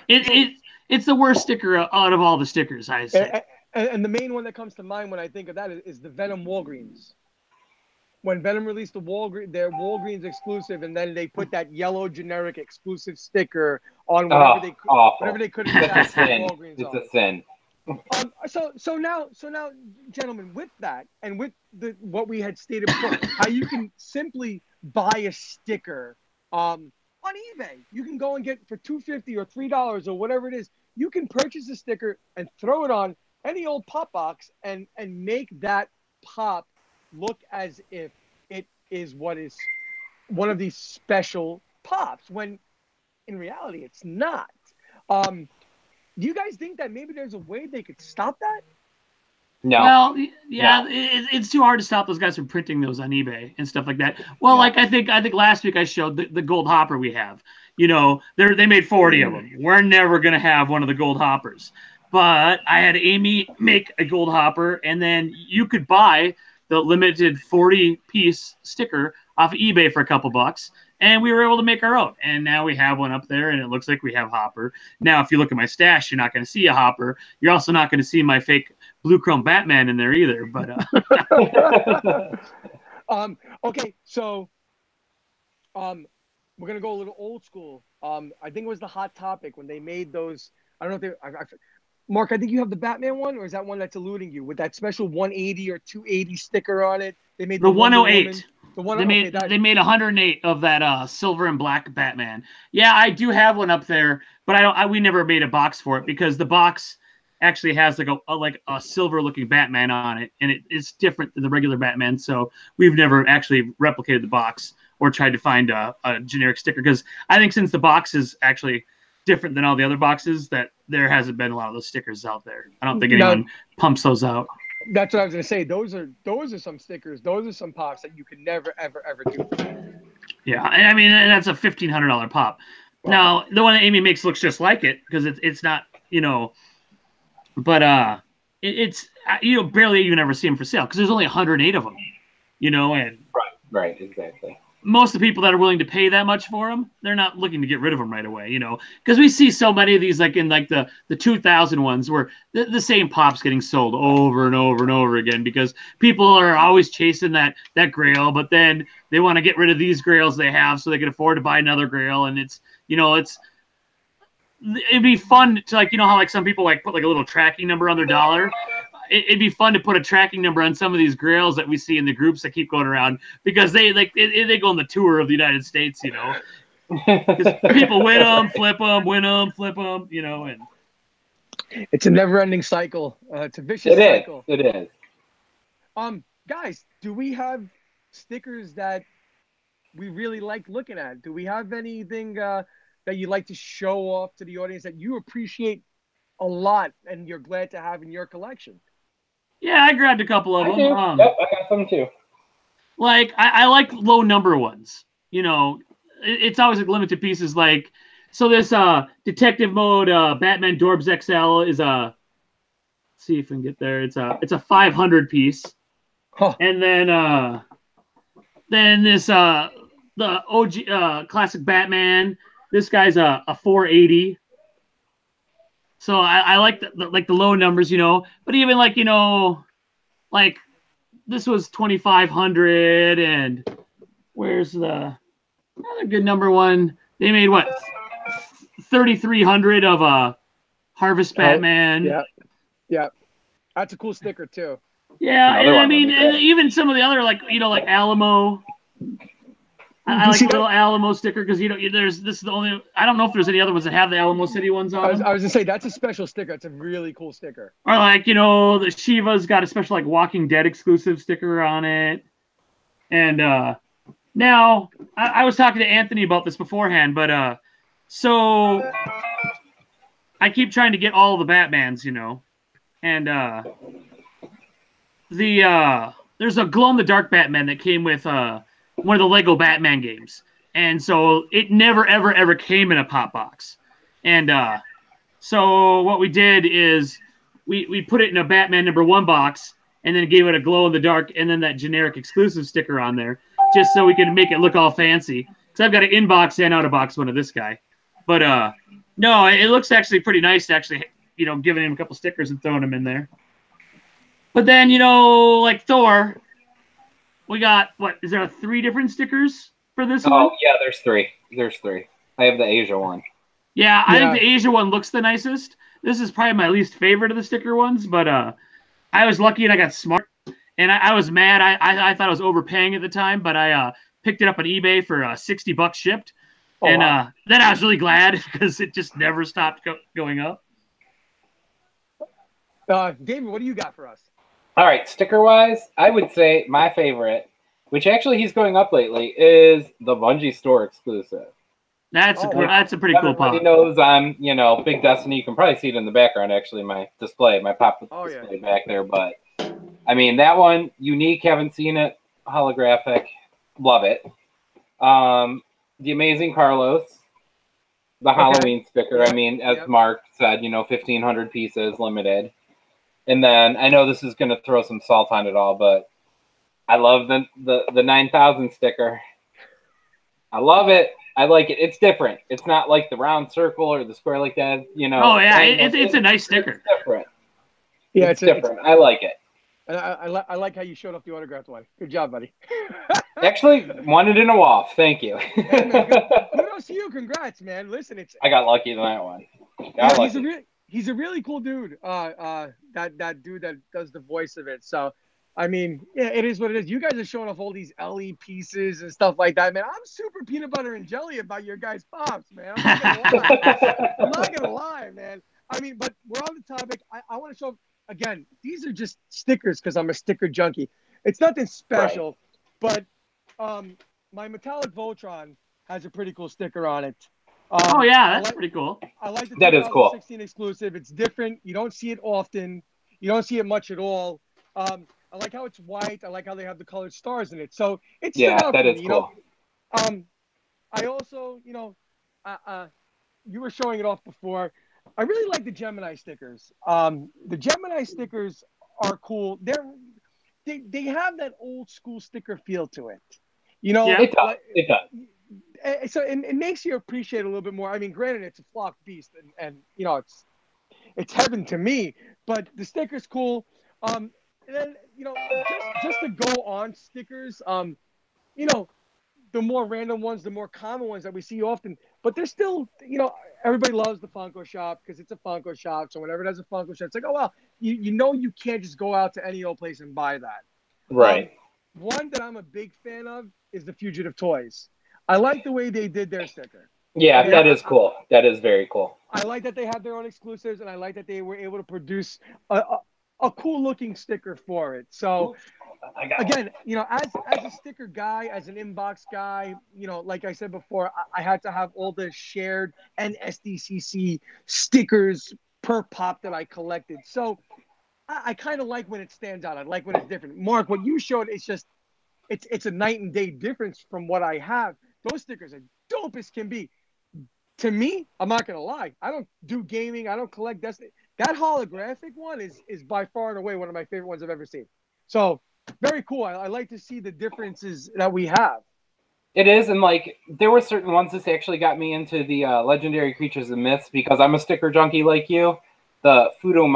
It's the worst sticker out of all the stickers, I say. And the main one that comes to mind when I think of that is the Venom Walgreens. When Venom released their Walgreens exclusive, and then they put that yellow generic exclusive sticker on whatever they could attach to Walgreens. It's a sin. So now, gentlemen, with that and with what we had stated before, how you can simply buy a sticker on eBay. You can go and get for $2.50 or $3 or whatever it is. You can purchase a sticker and throw it on any old pop box and make that pop look as if it is what is one of these special pops, when in reality it's not. Do you guys think that maybe there's a way they could stop that? No. Well, yeah, no. It's too hard to stop those guys from printing those on eBay and stuff like that. Well, like I think last week I showed the gold hopper we have. They made 40 of them. We're never gonna have one of the gold hoppers. But I had Amy make a gold hopper, and then you could buy the limited 40-piece sticker off of eBay for a couple bucks, and we were able to make our own. And now we have one up there, and it looks like we have Hopper. Now, if you look at my stash, you're not going to see a Hopper. You're also not going to see my fake blue chrome Batman in there either. But okay, so we're gonna go a little old school. I think it was the Hot Topic when they made those. I don't know if Mark, I think you have the Batman one, or is that one that's eluding you with that special 180 or 280 sticker on it? They made the 108. They made 108 of that silver and black Batman. Yeah, I do have one up there, but we never made a box for it because the box actually has like a silver looking Batman on it, and it's different than the regular Batman. So we've never actually replicated the box or tried to find a generic sticker, because I think since the box is actually different than all the other boxes, that there hasn't been a lot of those stickers out there. I don't think anyone pumps those out. That's what I was gonna say. Those are some stickers. Those are some pops that you could never ever do. Yeah, I mean that's a $1,500 pop. Wow. Now the one that Amy makes looks just like it because it's not, but it's barely even ever see them for sale because there's only 108 of them, and right, exactly. Most of the people that are willing to pay that much for them, they're not looking to get rid of them right away, because we see so many of these, like in like the 2000 ones where the same pop's getting sold over and over and over again because people are always chasing that grail, but then they want to get rid of these grails they have so they can afford to buy another grail. And it'd be fun to how like some people like put like a little tracking number on their dollar. it'd be fun to put a tracking number on some of these grails that we see in the groups that keep going around, because they go on the tour of the United States, you know, because people win them, flip them, win them, flip them, you know, and it's a never-ending cycle. It's a vicious cycle. It is. Guys, do we have stickers that we really like looking at? Do we have anything that you like to show off to the audience that you appreciate a lot and you're glad to have in your collection? Yeah, I grabbed a couple of them. Yep, I got some too. Like I like low number ones. You know, it's always like limited pieces. Like, so this detective mode Batman Dorbs XL is a. Let's see if we can get there. It's a 500 piece. Huh. And then this the OG classic Batman. This guy's a 480. So I like the low numbers, you know. But even like, you know, like this was 2,500, and where's the another good number one? They made what 3,300 of a Harvest Batman. Yeah, that's a cool sticker too. Yeah, and I mean, and even some of the other, like, you know, like Alamo. I like the little Alamo sticker because, you know, this is the only. I don't know if there's any other ones that have the Alamo City ones on them. I was gonna say that's a special sticker. It's a really cool sticker. Or like, you know, the Shiva's got a special like Walking Dead exclusive sticker on it. And now I was talking to Anthony about this beforehand, but so I keep trying to get all the Batmans, you know, and there's a glow in the dark Batman that came with one of the Lego Batman games, and so it never ever came in a pop box. And so what we did is we put it in a Batman #1 box, and then gave it a glow in the dark and then that generic exclusive sticker on there, just so we could make it look all fancy. Because I've got an in-box and out-of-box one of this guy. But no, it looks actually pretty nice to actually, you know, giving him a couple stickers and throwing them in there. But then, you know, like Thor, we got, what, is there 3 different stickers for this one? Oh, yeah, there's 3. There's 3. I have the Asia one. Yeah, I think the Asia one looks the nicest. This is probably my least favorite of the sticker ones, but I was lucky and I got smart. And I was mad. I thought I was overpaying at the time, but I picked it up on eBay for $60 shipped. Oh, and wow. Then I was really glad because it just never stopped going up. David, what do you got for us? All right, sticker-wise, I would say my favorite, which actually he's going up lately, is the Bungie store exclusive. That's a pretty cool pop. Everybody knows I'm, you know, big Destiny. You can probably see it in the background, actually, my display, my pop-up display back there. But, I mean, that one, unique, haven't seen it, holographic, love it. The Amazing Carlos, the Halloween sticker. I mean, as Mark said, you know, 1,500 pieces, limited. And then I know this is going to throw some salt on it all, but I love the 9,000 sticker. I love it. I like it. It's different. It's not like the round circle or the square like that, you know. Oh, yeah. It's a nice sticker. It's different. Yeah, it's different. I like it. I like how you showed off the autographed one. Good job, buddy. Actually, wanted in a waff. Thank you. Hey, man, kudos to you. Congrats, man. Listen, I got lucky in that one. He's a really cool dude. That dude that does the voice of it. So, I mean, yeah, it is what it is. You guys are showing off all these LE pieces and stuff like that, man. I'm super peanut butter and jelly about your guys' pops, man. I'm not gonna lie, man. I mean, but we're on the topic. I want to show again. These are just stickers because I'm a sticker junkie. It's nothing special, but my metallic Voltron has a pretty cool sticker on it. Oh yeah, that's pretty cool. I like the 2016 exclusive. It's different. You don't see it often. You don't see it much at all. I like how it's white. I like how they have the colored stars in it. So it's that is cool. I also, you know, you were showing it off before. I really like the Gemini stickers. The Gemini stickers are cool. They have that old school sticker feel to it. You know, it does. It does. So it makes you appreciate it a little bit more. I mean, granted, it's a flock beast, and you know, it's heaven to me. But the sticker's cool. And then, you know, just to go on stickers, you know, the more random ones, the more common ones that we see often. But they're still, you know, everybody loves the Funko shop because it's a Funko shop. So whenever there's a Funko shop, it's like, oh well, you know you can't just go out to any old place and buy that. Right. One that I'm a big fan of is the Fugitive Toys. I like the way they did their sticker. Yeah, that is cool. That is very cool. I like that they have their own exclusives, and I like that they were able to produce a cool looking sticker for it. So again, you know, as a sticker guy, as an inbox guy, you know, like I said before, I had to have all the shared and SDCC stickers per pop that I collected. So I kind of like when it stands out. I like when it's different. Mark, what you showed, it's a night and day difference from what I have. Those stickers are dope as can be. To me, I'm not gonna lie. I don't do gaming. I don't collect Destiny. That holographic one is by far and away one of my favorite ones I've ever seen. So very cool. I like to see the differences that we have. It is, and like there were certain ones that actually got me into the legendary creatures and myths because I'm a sticker junkie like you. The Fudo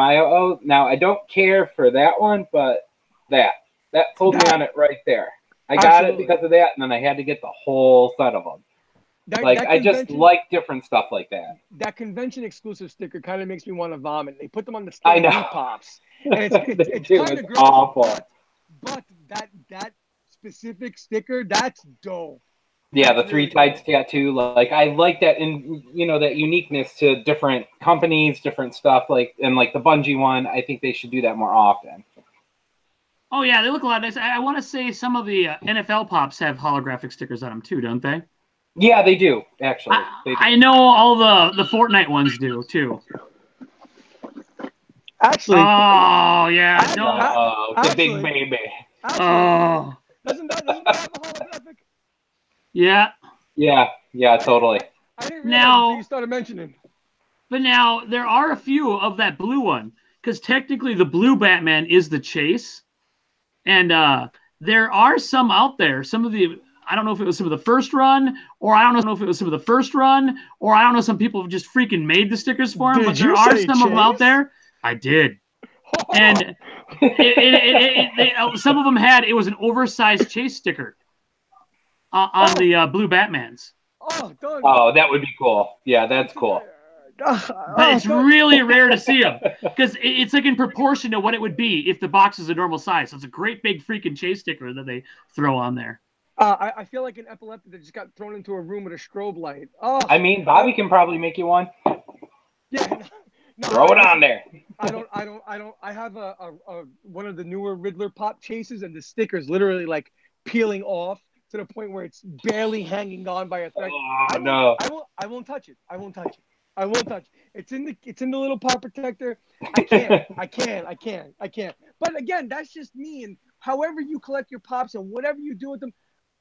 Now I don't care for that one, but that sold me on it right there. I got it because of that, and then I had to get the whole set of them. I just like different stuff like that. That convention exclusive sticker kind of makes me want to vomit. They put them on the stand pops, and it's kind of awful. But that specific sticker, that's dope. Yeah, the three tides tattoo. Like I like that, in that uniqueness to different companies, different stuff. And the Bungie one, I think they should do that more often. Oh yeah, they look a lot nice. I want to say some of the NFL pops have holographic stickers on them too, don't they? Yeah, they do, actually. I know all the Fortnite ones do, too. Actually. Oh, yeah. The big baby. Actually, doesn't that have a holographic? Yeah. Yeah, totally. I didn't realize until you started mentioning. But now, there are a few of that blue one. Because technically, the blue Batman is the chase. And there are some out there. Some of the... I don't know if it was some of the first run, or I don't know if it was some of the first run, or I don't know, some people have just freaking made the stickers for them, but there are some of them out there. I did. And some of them it was an oversized chase sticker on the blue Batmans. Oh, that would be cool. Yeah, that's cool. But it's really rare to see them because it's like in proportion to what it would be if the box is a normal size. So it's a great big freaking chase sticker that they throw on there. I feel like an epileptic that just got thrown into a room with a strobe light. Oh, I mean, Bobby can probably make you one. Yeah, throw it on there. I don't. I have a one of the newer Riddler pop chases, and the sticker's literally like peeling off to the point where it's barely hanging on by a thread. Oh no! I won't touch it. I won't touch it. It's in the little pop protector. I can't. But again, that's just me. And however you collect your pops and whatever you do with them,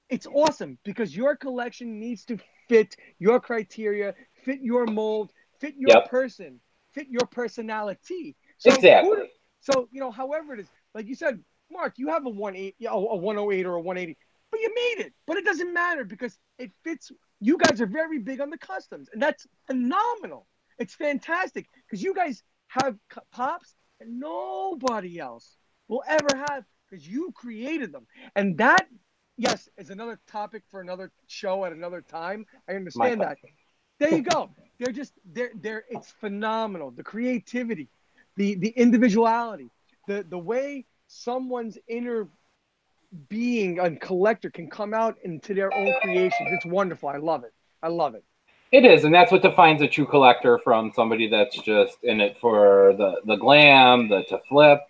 it's awesome because your collection needs to fit your criteria, fit your mold, fit your person, fit your personality. So exactly. So however it is, like you said, Mark, you have a 108 or a 180, but you made it. But it doesn't matter because it fits. You guys are very big on the customs, and that's phenomenal. It's fantastic because you guys have pops that nobody else will ever have because you created them, and that. Yes, it's another topic for another show at another time. I understand that. There you go. It's phenomenal. The creativity, the individuality, the way someone's inner being and collector can come out into their own creations. It's wonderful. I love it. It is, and that's what defines a true collector from somebody that's just in it for the glam, to flip.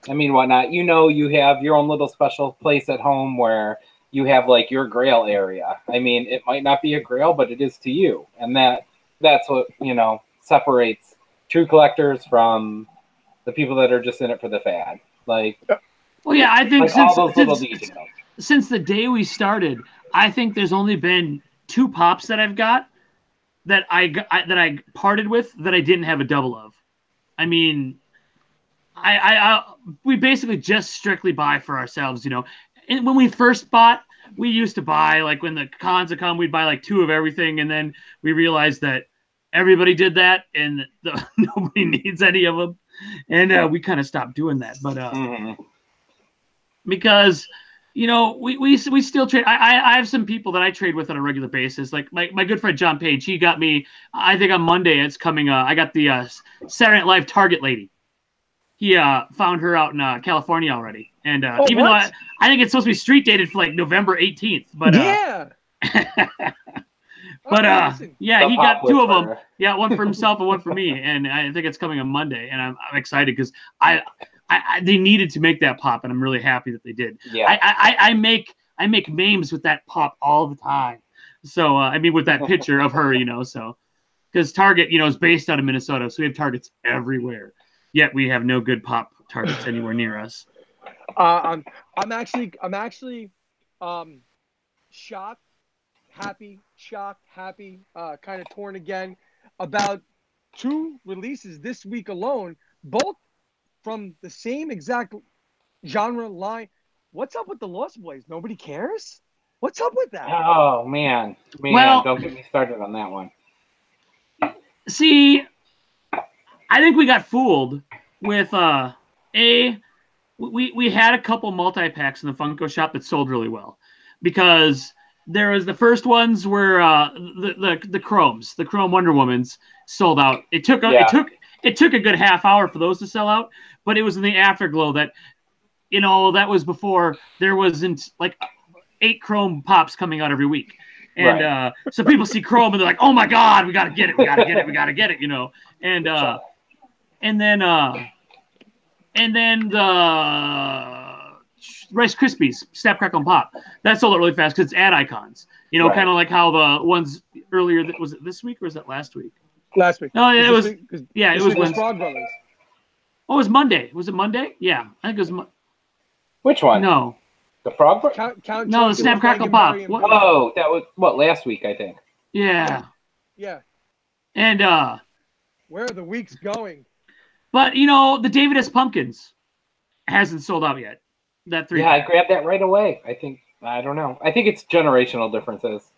I mean, whatnot. You have your own little special place at home where you have like your grail area. I mean, it might not be a grail, but it is to you. And that's what, separates true collectors from the people that are just in it for the fad. Well, yeah, I think like since the day we started, I think there's only been 2 pops that I've got that I parted with that I didn't have a double of. I mean, we basically just strictly buy for ourselves, And when we first bought, we used to buy, like when the cons would come, we'd buy like 2 of everything. And then we realized that everybody did that and nobody needs any of them. And we kind of stopped doing that. But because you know, we still trade. I have some people that I trade with on a regular basis. Like my good friend John Page, he got me. I think on Monday it's coming. I got the Saturday Night Live Target lady. He found her out in California already, and even though I think it's supposed to be street dated for like November 18th, but Yeah. but Listen, yeah, The he pop got two of them. whisperer. Yeah, one for himself and one for me, and I think it's coming on Monday, and I'm excited because they needed to make that pop, and I'm really happy that they did. Yeah. I make memes with that pop all the time. So I mean, with that picture of her, you know, so because Target, you know, is based out of Minnesota, so we have Targets everywhere. Yet we have no good pop Targets anywhere near us. I'm actually shocked, happy, kind of torn again about two releases this week alone, both from the same exact genre line. What's up with the Lost Boys? Nobody cares? What's up with that? Oh man, Well- don't get me started on that one. See, I think we got fooled with we had a couple multi-packs in the Funko shop that sold really well because there was the first ones were the Chromes, the Chrome Wonder Womans sold out. It took a good half hour for those to sell out, but it was in the afterglow that, you know, that was before there wasn't like 8 Chrome pops coming out every week. And Right. So people see Chrome and they're like, "Oh my God, we gotta get it, we gotta get it, we gotta get it," you know. And then the Rice Krispies, Snap Crackle and Pop, that sold out really fast because it's ad icons. You know, Right. kind of like how the ones earlier was it this week or was that last week? Last week. No, it was. This week- Yeah, it this was week Wednesday. Frog Brothers. Oh, it was Monday. Was it Monday? Yeah, I think it was. Which one? No, The Frog. Count No, the Chocula, Snap Crackle Frankenberry, Pop. and What- Berry. Oh, that was what last week, I think. yeah, Yeah. and Where are the weeks going? but you know, the David S. Pumpkins hasn't sold out yet. That 3. Yeah, I grabbed that right away. I don't know. I think it's generational differences.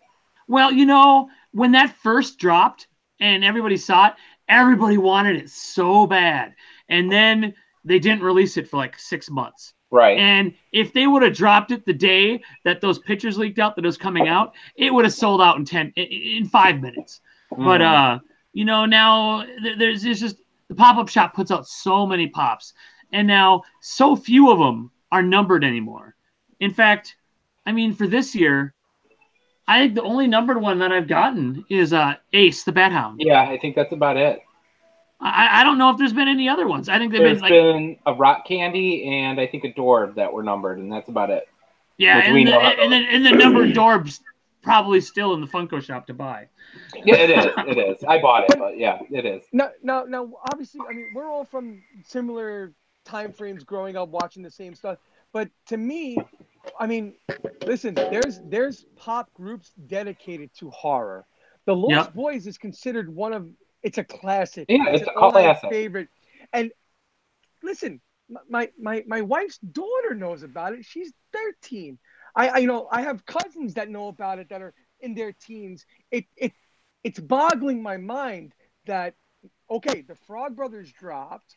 Well, you know, when that first dropped and everybody saw it, everybody wanted it so bad. And then they didn't release it for like 6 months. Right. And if they would have dropped it the day that those pictures leaked out that it was coming out, it would have sold out in 5 minutes. But you know, now there's just the pop-up shop puts out so many pops, and now so few of them are numbered anymore. In fact, I mean, for this year, I think the only numbered one that I've gotten is Ace the Bat Hound. Yeah, I think that's about it. I don't know if there's been any other ones. I think they've There's been like a rock candy and I think a Dorb that were numbered, and that's about it. yeah, which we know how and the numbered Dorbs probably still in the Funko shop to buy. Yeah, it is. It is. I bought it, but yeah, it is. Now, obviously, I mean, we're all from similar time frames growing up watching the same stuff. But to me, I mean, listen, there's pop groups dedicated to horror. The Lost Boys is considered it's a classic. Yeah, it's an a classic. favorite. And listen, my wife's daughter knows about it. She's 13. I have cousins that know about it that are in their teens. It's boggling my mind that okay, the Frog Brothers dropped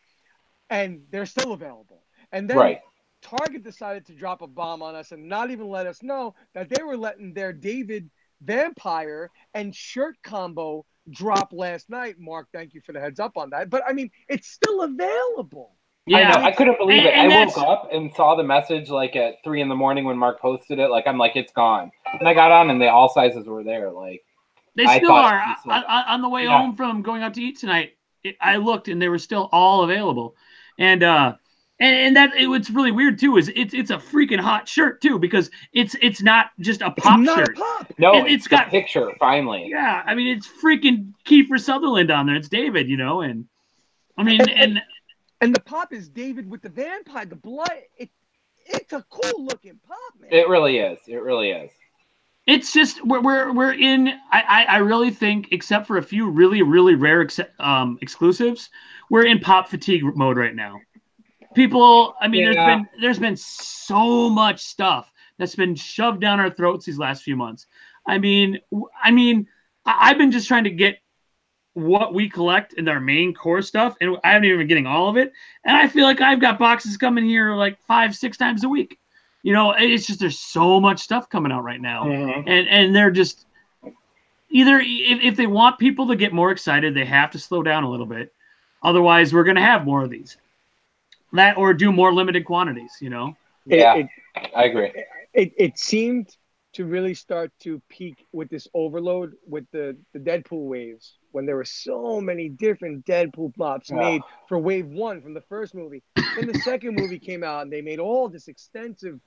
and they're still available. And then Target decided to drop a bomb on us and not even let us know that they were letting their David Vampire and shirt combo drop last night. Mark, thank you for the heads up on that. But I mean, it's still available. Yeah, I know. I couldn't believe it. and I woke up and saw the message like at 3 a.m. when Mark posted it. Like I'm like, it's gone. And I got on and all sizes were there. Like they I still thought are. it was like- On the way home from going out to eat tonight, I looked and they were still all available. And that it's really weird too. Is it's a freaking hot shirt too because it's not just a pop It's not shirt. a pop. No, it's got the picture finally. Yeah, I mean it's freaking Kiefer Sutherland on there. It's David, you know, and I mean and the pop is David with the vampire, the blood. It's a cool looking pop, man. It really is. It really is. it's just we're in. I really think, except for a few really rare exclusives, we're in pop fatigue mode right now. People, I mean, there's been so much stuff that's been shoved down our throats these last few months. I mean, I've been just trying to get what we collect in our main core stuff, and I haven't even been getting all of it. And I feel like I've got boxes coming here like 5-6 times a week. You know, it's just there's so much stuff coming out right now, and they're just either if they want people to get more excited, they have to slow down a little bit. Otherwise, we're going to have more of these. That or do more limited quantities. You know. Yeah, I agree. It seemed to really start to peak with this overload with the Deadpool waves when there were so many different Deadpool pops made for wave 1 from the first movie. Then the second movie came out and they made all this extensive,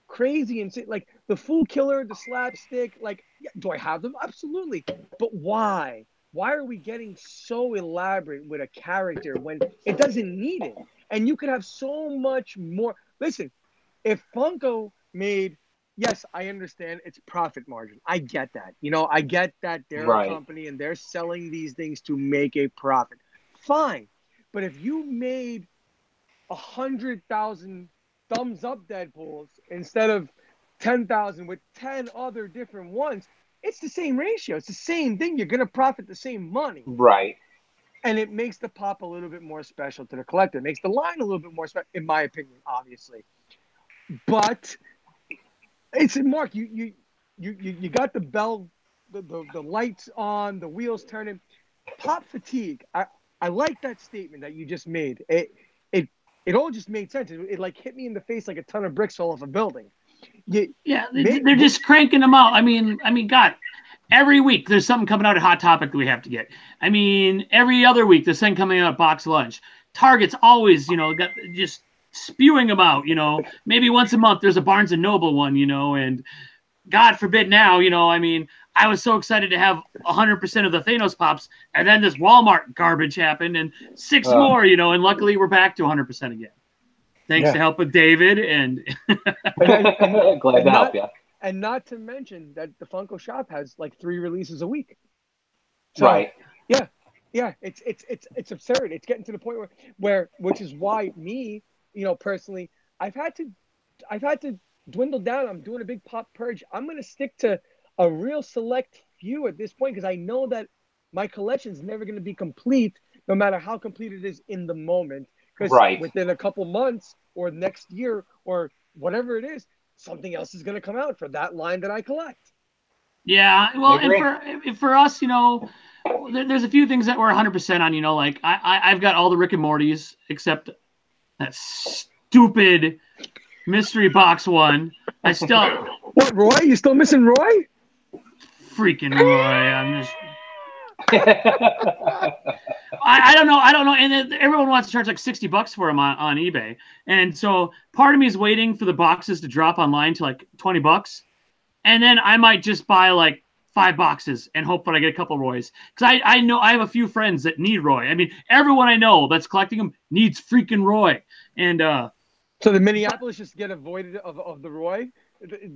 crazy, and like the Fool Killer, the slapstick. Like, yeah, do I have them? Absolutely. But why? Why are we getting so elaborate with a character when it doesn't need it? And you could have so much more. Listen, if Funko made, yes, I understand it's profit margin. I get that. You know, I get that they're a company and they're selling these things to make a profit. Fine. But if you made 100,000 thumbs up Deadpools instead of 10,000 with 10 other different ones, it's the same ratio. It's the same thing. You're going to profit the same money. Right. And it makes the pop a little bit more special to the collector. It makes the line a little bit more special, in my opinion, obviously. But it's Mark. You got the bell, the lights on, the wheels turning. Pop fatigue. I like that statement that you just made. It all just made sense. It like hit me in the face like a ton of bricks all off a building. They're just cranking them out. I mean, God, every week there's something coming out at Hot Topic that we have to get. I mean, every other week there's something coming out at Box Lunch. Target's always, got just spewing them out. Maybe once a month there's a Barnes and Noble one. And God forbid now, I mean, I was so excited to have 100% of the Thanos pops, and then this Walmart garbage happened, and 6 more, and luckily we're back to 100% again. Thanks to help with David and glad to help you. And not to mention that the Funko shop has like 3 releases a week. So, right. Yeah, it's absurd. It's getting to the point where which is why me, personally, I've had to dwindle down. I'm doing a big pop purge. I'm going to stick to a real select few at this point because I know that my collection is never going to be complete, no matter how complete it is in the moment. Because within a couple months or next year or whatever it is, something else is going to come out for that line that I collect. Yeah, well, and for us, there's a few things that we're 100% on. Like I've got all the Rick and Mortys except that stupid mystery box one. I still. What, Roy? You still missing Roy? Freaking Roy! I'm just. I don't know. And then everyone wants to charge like $60 for them on eBay, and so part of me is waiting for the boxes to drop online to like $20, and then I might just buy like 5 boxes and hope that I get a couple Roys because I know I have a few friends that need Roy. I mean, everyone I know that's collecting them needs freaking Roy, and so the Minneapolis just get avoided of the Roy.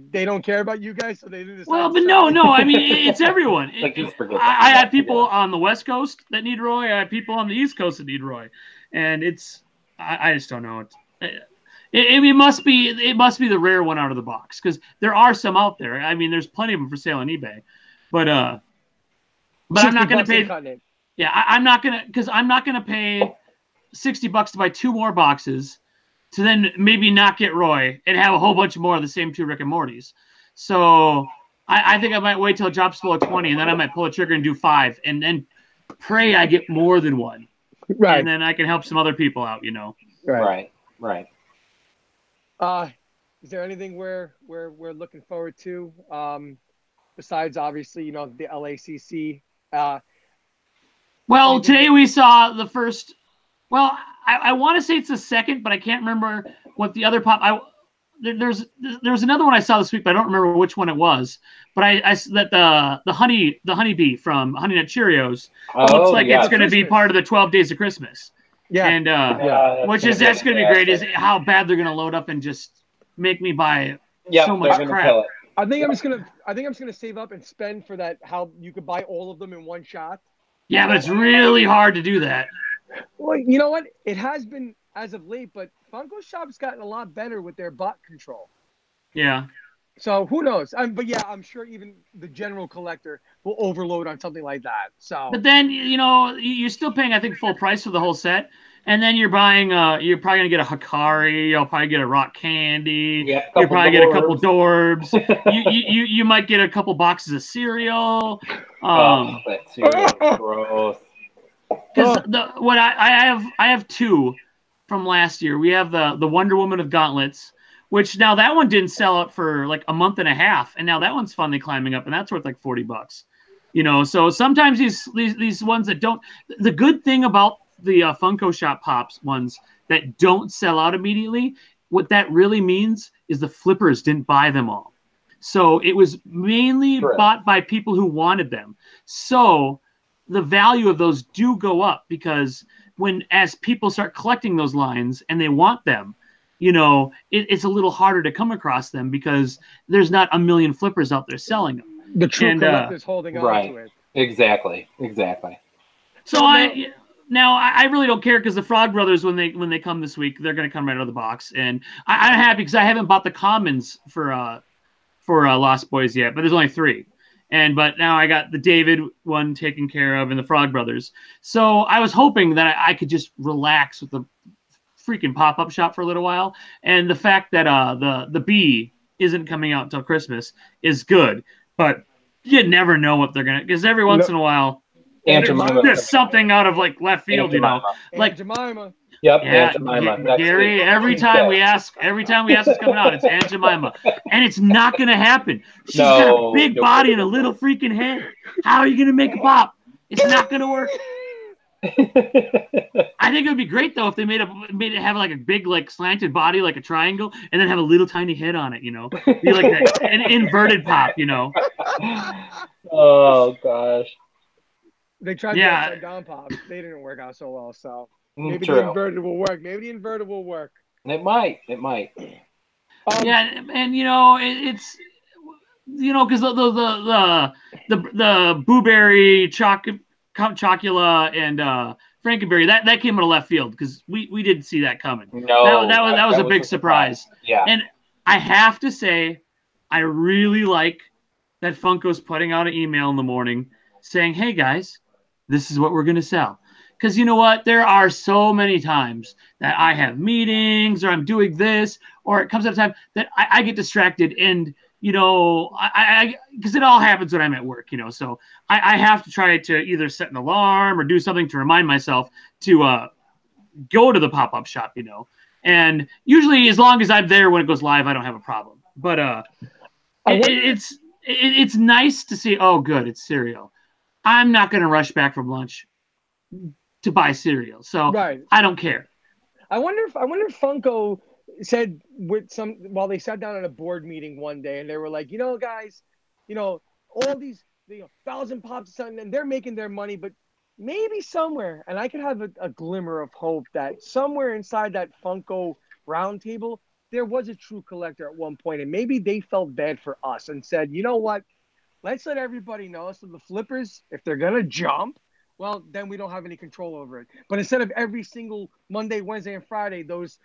They don't care about you guys, so they do this. Well, but no. I mean, it's everyone. I have people on the West Coast that need Roy. I have people on the East Coast that need Roy, and I just don't know. It must be the rare one out of the box because there are some out there. I mean, there's plenty of them for sale on eBay, but I'm not going to pay. Yeah, I'm not going to pay $60 to buy 2 more boxes. To then maybe not get Roy and have a whole bunch more of the same 2 Rick and Mortys. So I think I might wait till it drops below 20, and then I might pull a trigger and do 5, and then pray I get more than one. Right. And then I can help some other people out, Right. Right. Is there anything we're looking forward to besides obviously the LACC? Well, today we saw the first. Well, I want to say it's the second, but I can't remember what the other pop. There's another one I saw this week, but I don't remember which one it was. But I that the honeybee from Honey Nut Cheerios looks like it's going to be part of the 12 Days of Christmas. Yeah, and that's going to be great. Is how bad they're going to load up and just make me buy so much crap. I think I'm just gonna save up and spend for that. How you could buy all of them in one shot. Yeah, but it's really hard to do that. Well, you know what? It has been as of late, but Funko Shop's gotten a lot better with their bot control. Yeah. So who knows? But yeah, I'm sure even the general collector will overload on something like that. So. But then you're still paying, I think, full price for the whole set, And then you're buying you're probably gonna get a Hikari, you'll probably get a rock candy, Yeah, you'll probably get a couple Dorbs, you you might get a couple boxes of cereal. Oh, that cereal is gross. Because I have two from last year. We have the Wonder Woman of Gauntlets, which now that one didn't sell out for like a month and a half, and now that one's finally climbing up, and that's worth like $40. You know, so sometimes these ones that don't. The good thing about the Funko Shop Pops ones that don't sell out immediately, what that really means is the flippers didn't buy them all. So it was mainly bought by people who wanted them. So the value of those do go up because as people start collecting those lines and they want them, you know, it's a little harder to come across them because there's not a million flippers out there selling them. The true collector's holding on to it. Exactly. So I really don't care because the Frog Brothers, when they come this week, they're going to come right out of the box, and I'm happy because I haven't bought the commons for Lost Boys yet, but there's only 3. But now I got the David one taken care of and the Frog Brothers. So I was hoping that I could just relax with the freaking pop-up shop for a little while. And the fact that the B isn't coming out until Christmas is good. But you never know what they're gonna, because every once in a while there's something out of like left field, you know. Like Jemima. Yep, yeah, Aunt Jemima. Gary, every time we ask what's coming out, it's Aunt Jemima. And it's not gonna happen. She's got a big body and a little freaking head. How are you gonna make a pop? It's not gonna work. I think it would be great though if they made it have like a big like slanted body like a triangle and then have a little tiny head on it, you know. Be like an inverted pop, you know. Oh gosh. They tried the upside down pops. They didn't work out so well, so maybe the inverted will work. It might. Yeah, and you know it's you know because the Blueberry Chocula and Frankenberry that came out of left field because we didn't see that coming. No, that was a big surprise. Yeah, and I have to say, I really like that Funko's putting out an email in the morning saying, "Hey guys, this is what we're gonna sell." Because you know what? There are so many times that I have meetings or I'm doing this, or it comes up time that I get distracted and, you know, because it all happens when I'm at work, you know, so I have to try to either set an alarm or do something to remind myself to go to the pop-up shop, you know. And usually as long as I'm there when it goes live, I don't have a problem. But it's nice to see, oh, good, it's cereal. I'm not going to rush back from lunch to buy cereal, so I don't care. I wonder if Funko said while they sat down at a board meeting one day and they were like, you know, guys, you know, all these 1,000 pops and they're making their money, but maybe somewhere, and I could have a glimmer of hope that somewhere inside that Funko roundtable there was a true collector at one point, and maybe they felt bad for us and said, you know what, let's let everybody know. So the flippers, if they're gonna jump, well, then we don't have any control over it. But instead of every single Monday, Wednesday, and Friday, those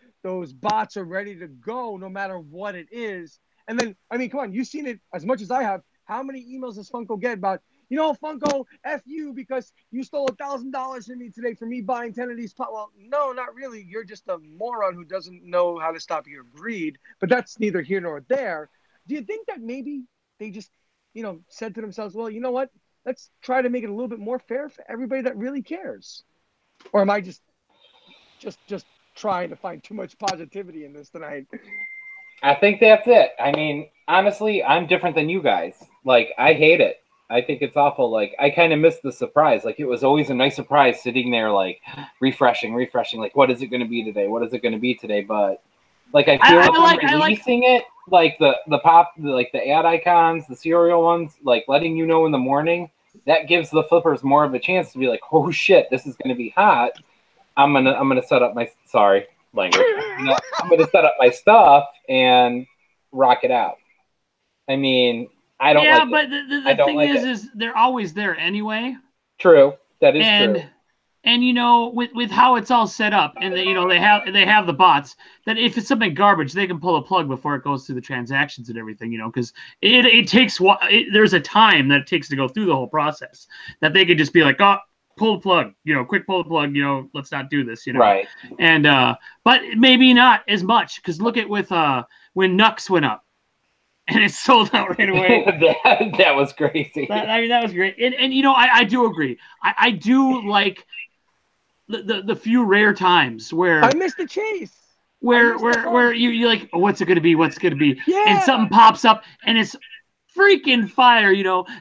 bots are ready to go no matter what it is. And then, I mean, come on, you've seen it as much as I have. How many emails does Funko get about, you know, Funko, F you because you stole $1,000 from me today for me buying 10 of these pots? Well, no, not really. You're just a moron who doesn't know how to stop your greed. But that's neither here nor there. Do you think that maybe they just, you know, said to themselves, well, you know what? Let's try to make it a little bit more fair for everybody that really cares. Or am I just trying to find too much positivity in this tonight? I think that's it. I mean, honestly, I'm different than you guys. Like, I hate it. I think it's awful. Like, I kind of miss the surprise. Like, it was always a nice surprise sitting there, like, refreshing. Like, what is it going to be today? What is it going to be today? But, like, I feel like releasing it, like, the pop, like, the ad icons, the cereal ones, like, letting you know in the morning, that gives the flippers more of a chance to be like, oh, shit, this is going to be hot. I'm gonna set up my, sorry, language. I'm going to set up my stuff and rock it out. I mean, I don't like but it. the thing is they're always there anyway. True. That is true. And you know, with how it's all set up, and you know they have the bots that if it's something garbage, they can pull a plug before it goes through the transactions and everything. You know, because it takes there's a time that it takes to go through the whole process that they could just be like, oh, pull the plug, quick pull the plug, let's not do this, Right. And but maybe not as much, because look at with when Nux went up and it sold out right away. that was crazy. That was great. And I do agree. I do like the few rare times where I missed the chase. Where you like, oh, what's it gonna be? What's it gonna be? Yeah. And something pops up and it's freaking fire,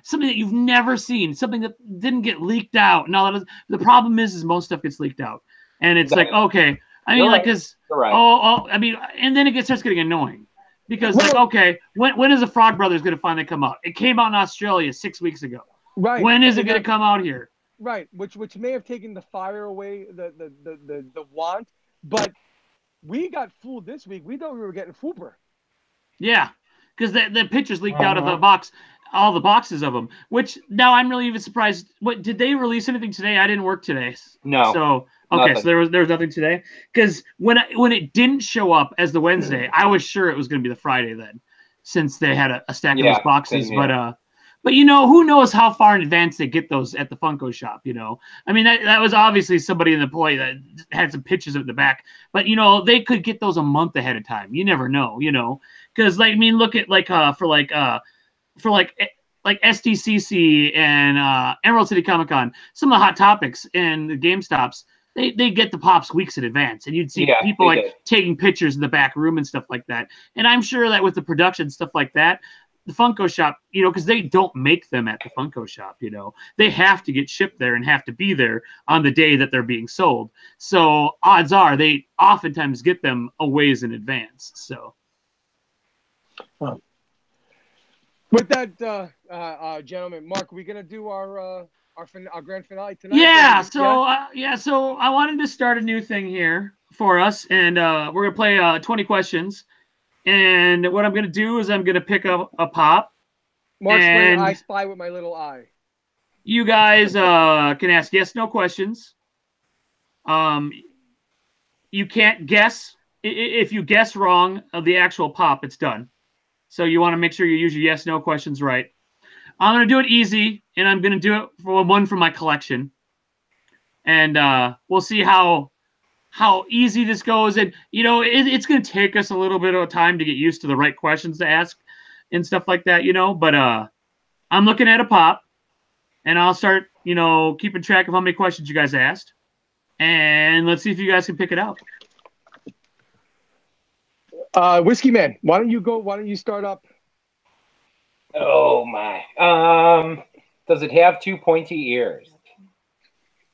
something that you've never seen, something that didn't get leaked out. And all that. The problem is most stuff gets leaked out. And it's like, okay. I mean, because I mean, and then it starts getting annoying. Because like, okay, when is the Frog Brothers gonna finally come out? It came out in Australia 6 weeks ago. Right. When is it gonna come out here? Right, which may have taken the fire away, the want, but we got fooled this week. We thought we were getting Fuber. Yeah, because the pictures leaked out of the box, all the boxes of them. Which now I'm really even surprised. What did they release anything today? I didn't work today. No. So okay, nothing. So there was nothing today. Because when it didn't show up as the Wednesday, I was sure it was going to be the Friday then, since they had a stack of those boxes. But who knows how far in advance they get those at the Funko shop, I mean, that was obviously somebody in the play that had some pictures of the back. But, they could get those a month ahead of time. You never know, Because, like, I mean, look at, like, for SDCC and Emerald City Comic Con, some of the Hot Topics and the GameStops, they get the pops weeks in advance. And you'd see people, like, taking pictures in the back room and stuff like that. And I'm sure that with the production, stuff like that, the Funko shop, because they don't make them at the Funko shop, they have to get shipped there and have to be there on the day that they're being sold. So odds are they oftentimes get them a ways in advance. So, well, with that, gentlemen, Mark, are we gonna do our grand finale tonight? Yeah. So I wanted to start a new thing here for us, and we're gonna play 20 questions. And what I'm going to do is I'm going to pick up a pop. Mark's playing I Spy with my little eye. You guys can ask yes, no questions. You can't guess. If you guess wrong of the actual pop, it's done. So you want to make sure you use your yes, no questions right. I'm going to do it easy, and I'm going to do it for one from my collection. And we'll see how easy this goes. And, it's going to take us a little bit of time to get used to the right questions to ask and stuff like that, but I'm looking at a pop, and I'll start, keeping track of how many questions you guys asked. And let's see if you guys can pick it out. Whiskey Man, why don't you go? Why don't you start up? Oh, my. Does it have two pointy ears?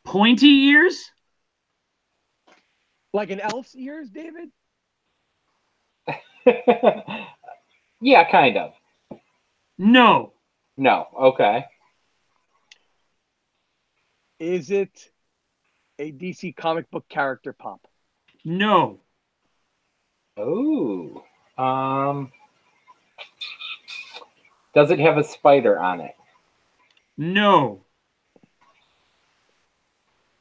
Pointy ears? Like an elf's ears, David? Yeah, kind of. No. No. Okay. Is it a DC comic book character pop? No. Ooh. Does it have a spider on it? No.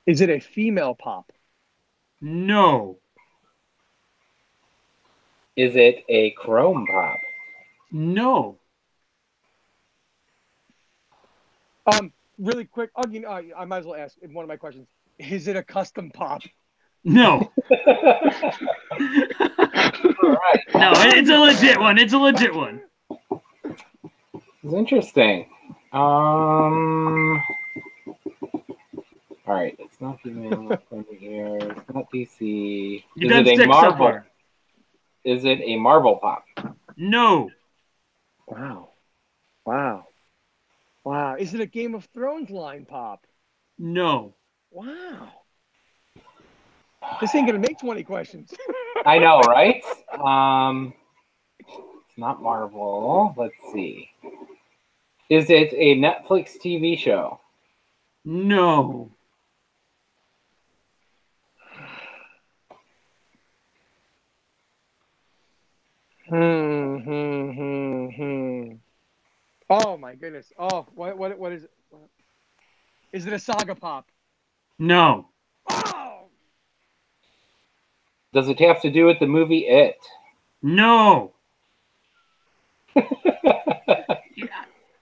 Is it a female pop? No. Is it a chrome pop? No. Really quick, I might as well ask one of my questions. Is it a custom pop? No. All right. No, it's a legit one. It's a legit one. It's interesting. All right, it's not female, here. It's not DC. Is it a Marvel? Is it a Marvel pop? No. Wow. Is it a Game of Thrones line pop? No. Wow. This ain't gonna make 20 questions. I know, right? It's not Marvel. Let's see. Is it a Netflix TV show? No. Oh my goodness. Oh, what is it? Is it a Saga pop? No. Oh! Does it have to do with the movie It? No.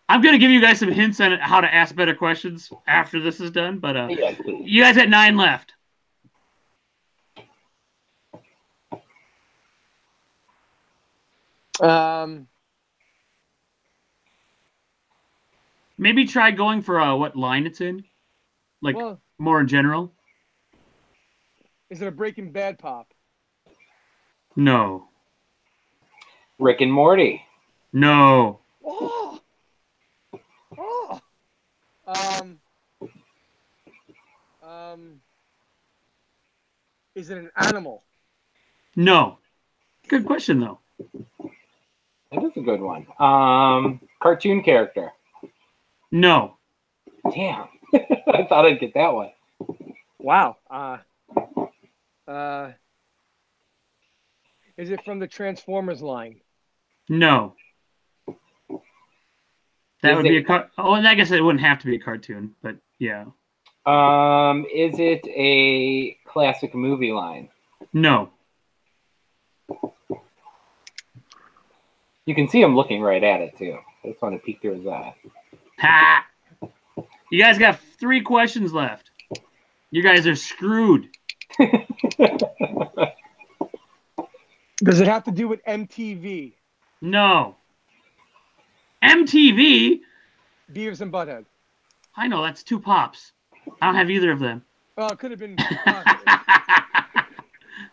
I'm gonna give you guys some hints on how to ask better questions after this is done. But Yes, you guys got 9 left. Maybe try going for what line it's in, like more in general. Is it a Breaking Bad pop? No. Rick and Morty. No. Oh. Oh. Is it an animal? No. Good question though. That is a good one. Cartoon character. No. Damn. I thought I'd get that one. Wow. Is it from the Transformers line? No. That would be a oh, and I guess it wouldn't have to be a cartoon, but yeah. Is it a classic movie line? No. You can see him looking right at it too. I just want to peek through his eye. Ha! You guys got 3 questions left. You guys are screwed. Does it have to do with MTV? No. MTV? Beavis and Butthead. I know, that's 2 pops. I don't have either of them. Well, it could have been.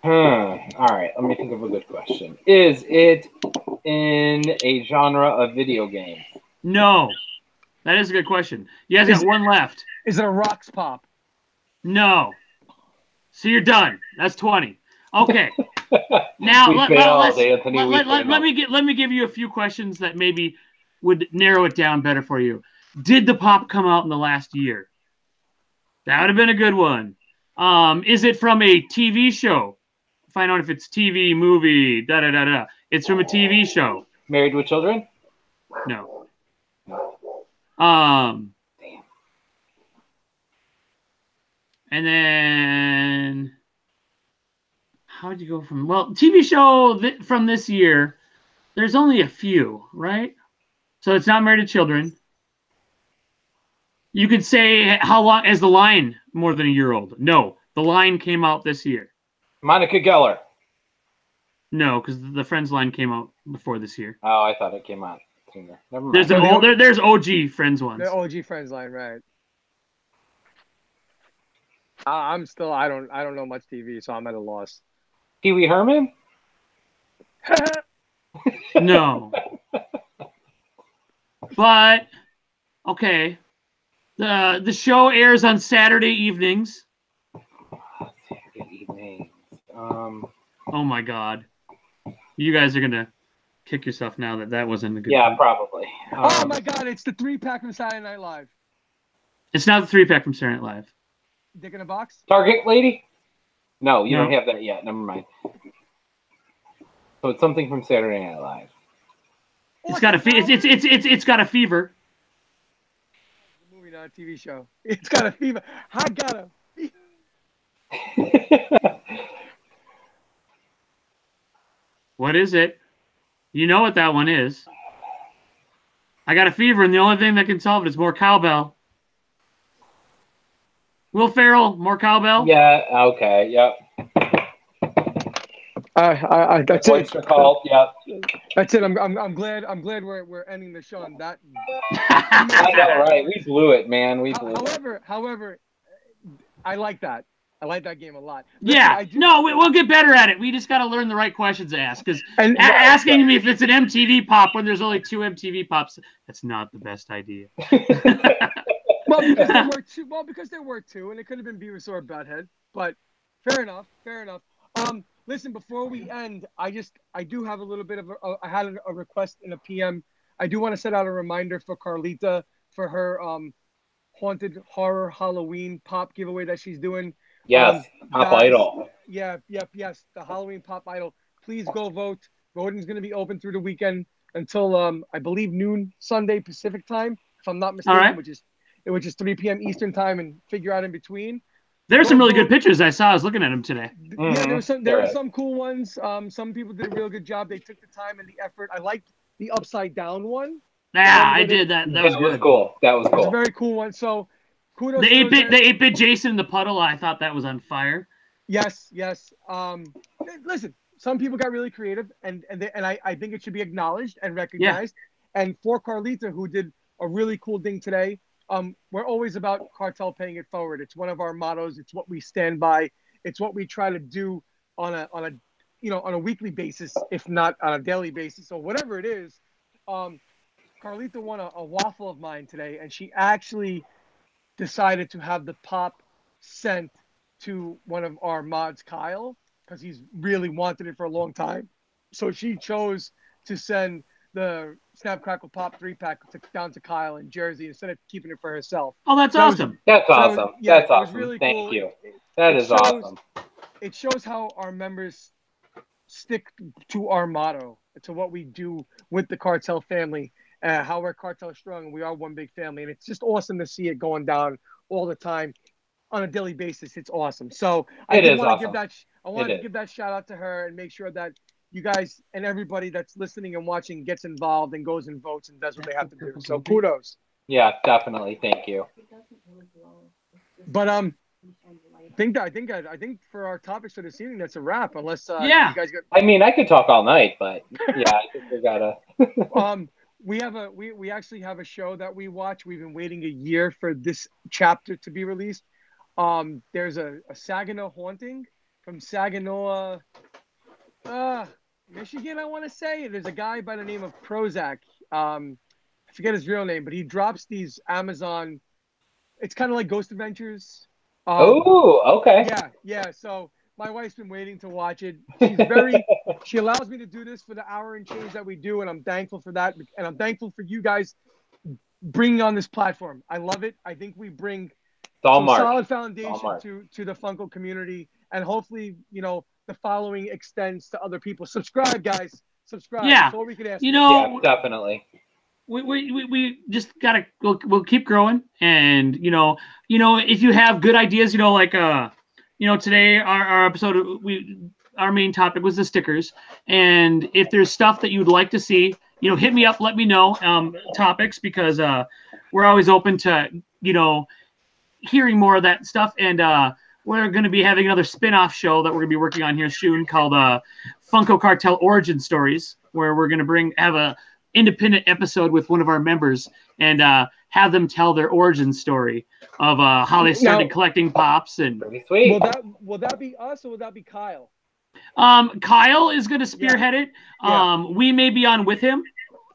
All right, let me think of a good question. Is it in a genre of video games? No. That is a good question. You guys got 1 left. Is it a Rocks pop? No. So you're done. That's 20. Okay. Now let me give you a few questions that maybe would narrow it down better for you. Did the pop come out in the last year? That would have been a good one. Is it from a TV show? Find out if it's TV, movie, da-da-da-da. It's from a TV show. Married with Children? No. Damn. And then how'd you go from TV show from this year? There's only a few, right? So it's not Married to Children. You could say how long is the line more than a year old? No, the line came out this year. Monica Geller. No, because the Friends line came out before this year. Oh, I thought it came out sooner. Never mind. There's OG Friends ones. The OG Friends line, right? I'm still I don't know much TV, so I'm at a loss. Pee Wee Herman? No. But okay. The show airs on Saturday evenings. Saturday evenings. Oh my God. You guys are gonna kick yourself now that wasn't a good. Yeah, probably. Oh my God! It's the 3-pack from Saturday Night Live. It's not the 3-pack from Saturday Night Live. Dick in a box. Target lady? No, you don't have that yet. Never mind. So it's something from Saturday Night Live. It's got it's got a fever. The movie, not a TV show. It's got a fever. I got a fever. What is it? You know what that one is. I got a fever, and the only thing that can solve it is more cowbell. Will Ferrell, more cowbell? Yeah, okay, yep. That's it. Called, yep. That's it. I'm glad we're ending the show on that. I know, right? We blew it, man. We blew it. However, I like that. I like that game a lot. Listen, yeah, we'll get better at it. We just got to learn the right questions to ask. Because asking me if it's an MTV pop when there's only 2 MTV pops, that's not the best idea. Well, because there were 2, and it could have been Beavis or Butthead. But fair enough. Listen, before we end, I do have a little bit of I had a request in a PM. I do want to set out a reminder for Carlita for her haunted horror Halloween pop giveaway that she's doing. Yes, Pop Idol. Yes. The Halloween Pop Idol. Please go vote. Voting's going to be open through the weekend until I believe noon Sunday Pacific time, if I'm not mistaken, right. which is 3 p.m. Eastern time, and figure out in between. There's some really good pictures I saw. I was looking at them today. Yeah, there were some cool ones. Some people did a real good job. They took the time and the effort. I liked the upside down one. Yeah, I did that. That was good. Cool. That was It was a cool. very cool one. So kudos. The to those 8-bit Jason in the puddle. I thought that was on fire. Yes, yes. Listen, some people got really creative, and I think it should be acknowledged and recognized. And for Carlita, who did a really cool thing today, we're always about Cartel paying it forward. It's one of our mottos. It's what we stand by. It's what we try to do on a weekly basis, if not on a daily basis or whatever it is. Carlita won a waffle of mine today, and she actually decided to have the pop sent to one of our mods, Kyle, because he's really wanted it for a long time. So she chose to send the Snap Crackle Pop 3-pack down to Kyle in Jersey instead of keeping it for herself. Oh, that's awesome. That's awesome. Yeah, that's awesome. Really Thank cool. you. That is awesome. It shows how our members stick to our motto, to what we do with the Cartel family, how we're Cartel strong, and we are one big family. And it's just awesome to see it going down all the time on a daily basis. It's awesome. So I want to give that shout out to her and make sure that you guys and everybody that's listening and watching gets involved and goes and votes and does what they have to do. So kudos. Yeah, definitely. Thank you. But I think for our topics for this evening, that's a wrap. Unless you guys got. I mean, I could talk all night, but yeah, I think we gotta. We actually have a show that we watch. We've been waiting a year for this chapter to be released. There's a Saginaw haunting from Saginaw, Michigan, I want to say. There's a guy by the name of Prozac. I forget his real name, but he drops these Amazon. It's kind of like Ghost Adventures. Okay. Yeah. So my wife's been waiting to watch it. She allows me to do this for the hour and change that we do, and I'm thankful for that. And I'm thankful for you guys bringing on this platform. I love it. I think we bring some solid foundation to the Funko community, and hopefully, the following extends to other people. Subscribe, guys. Subscribe. Yeah. That's all we can ask. Yeah, definitely. We just gotta we'll keep growing, and if you have good ideas, today our episode our main topic was the stickers, and if there's stuff that you'd like to see, hit me up, let me know topics, because we're always open to hearing more of that stuff. And we're going to be having another spin-off show that we're going to be working on here soon called Funko Cartel Origin Stories, where we're going to have a independent episode with one of our members and have them tell their origin story of how they started collecting pops. And pretty sweet. Will that be us, or will that be Kyle? Kyle is going to spearhead it. We may be on with him.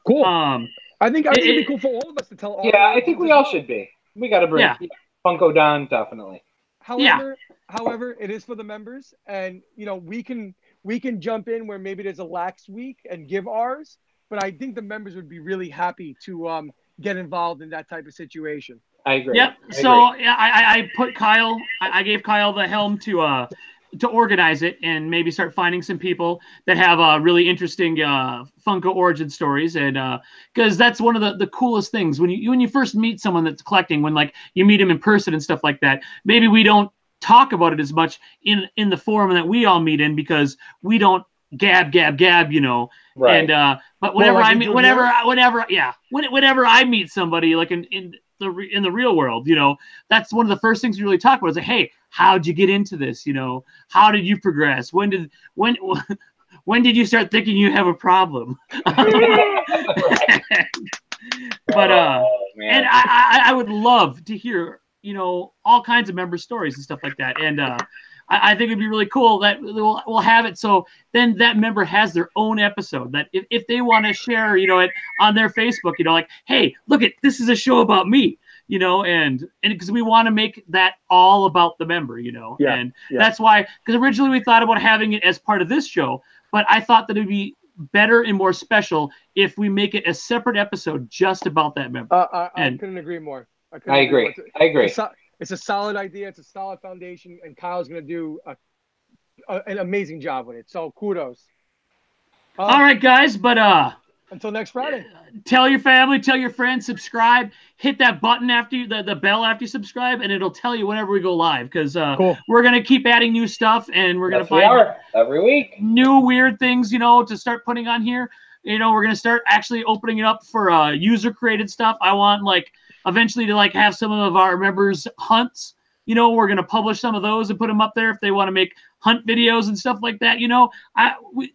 Cool. I think it'd be cool for all of us to tell. I think we all should be. We got to bring Funko down, definitely. However, it is for the members, and we can jump in where maybe there's a lax week and give ours. But I think the members would be really happy to get involved in that type of situation. I agree. Yep. I put Kyle. I gave Kyle the helm to organize it and maybe start finding some people that have really interesting Funko origin stories, and because that's one of the coolest things when you first meet someone that's collecting, when you meet them in person and stuff like that. Maybe we don't talk about it as much in the forum that we all meet in, because we don't gab, right. And but whenever I meet somebody like in the real world, that's one of the first things you really talk about is hey, how'd you get into this? How did you progress? When did you start thinking you have a problem? But and I would love to hear all kinds of member stories and stuff like that. And I think it'd be really cool that we'll have it so then that member has their own episode, that if they want to share it on their Facebook, hey, look, this is a show about me, and because we want to make that all about the member, that's why, because originally we thought about having it as part of this show, but I thought that it'd be better and more special if we make it a separate episode just about that member. I couldn't agree more. I agree. It's a solid idea. It's a solid foundation, and Kyle's going to do an amazing job with it. So kudos. All right, guys. But until next Friday. Tell your family, tell your friends, subscribe. Hit that button after the bell after you subscribe, and it'll tell you whenever we go live. Because we're going to keep adding new stuff, and we're going to find every week new weird things, to start putting on here. we're gonna start actually opening it up for user created stuff. I want like eventually to like have some of our members hunts. We're gonna publish some of those and put them up there if they want to make hunt videos and stuff like that.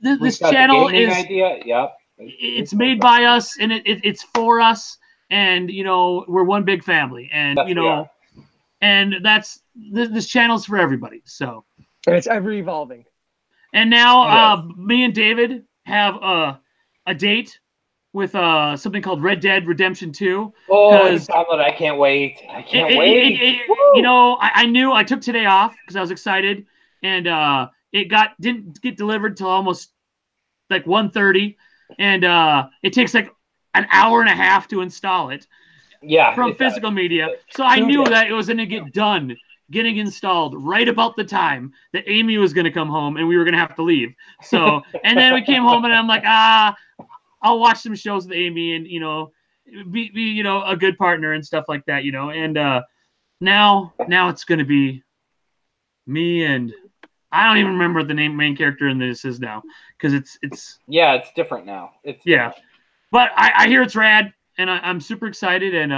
This channel is idea. Yep. It's made by us and it's for us, and we're one big family, and and that's this channel's for everybody. So, and it's ever evolving. And now me and David have a date with something called Red Dead Redemption 2. Oh, it's I can't wait. I can't wait. I knew I took today off because I was excited, and it didn't get delivered till almost like 1:30, and it takes like an hour and a half to install it. Yeah. From physical media. So I knew that it was going to get done, getting installed right about the time that Amy was going to come home and we were going to have to leave. So, and then we came home and I'm like, I'll watch some shows with Amy and, be a good partner and stuff like that, and now it's going to be me, and I don't even remember what the main character in this is now because it's it's different now. It's different. But I hear it's rad. And I'm super excited. And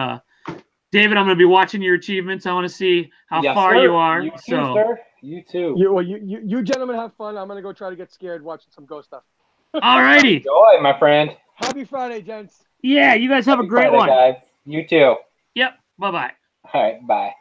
David, I'm going to be watching your achievements. I want to see how far you are. You too, sir. You too. You gentlemen have fun. I'm going to go try to get scared watching some ghost stuff. All righty. Enjoy, my friend. Happy Friday, gents. Yeah, you guys have a great one. Guys. You too. Yep. Bye-bye. All right. Bye.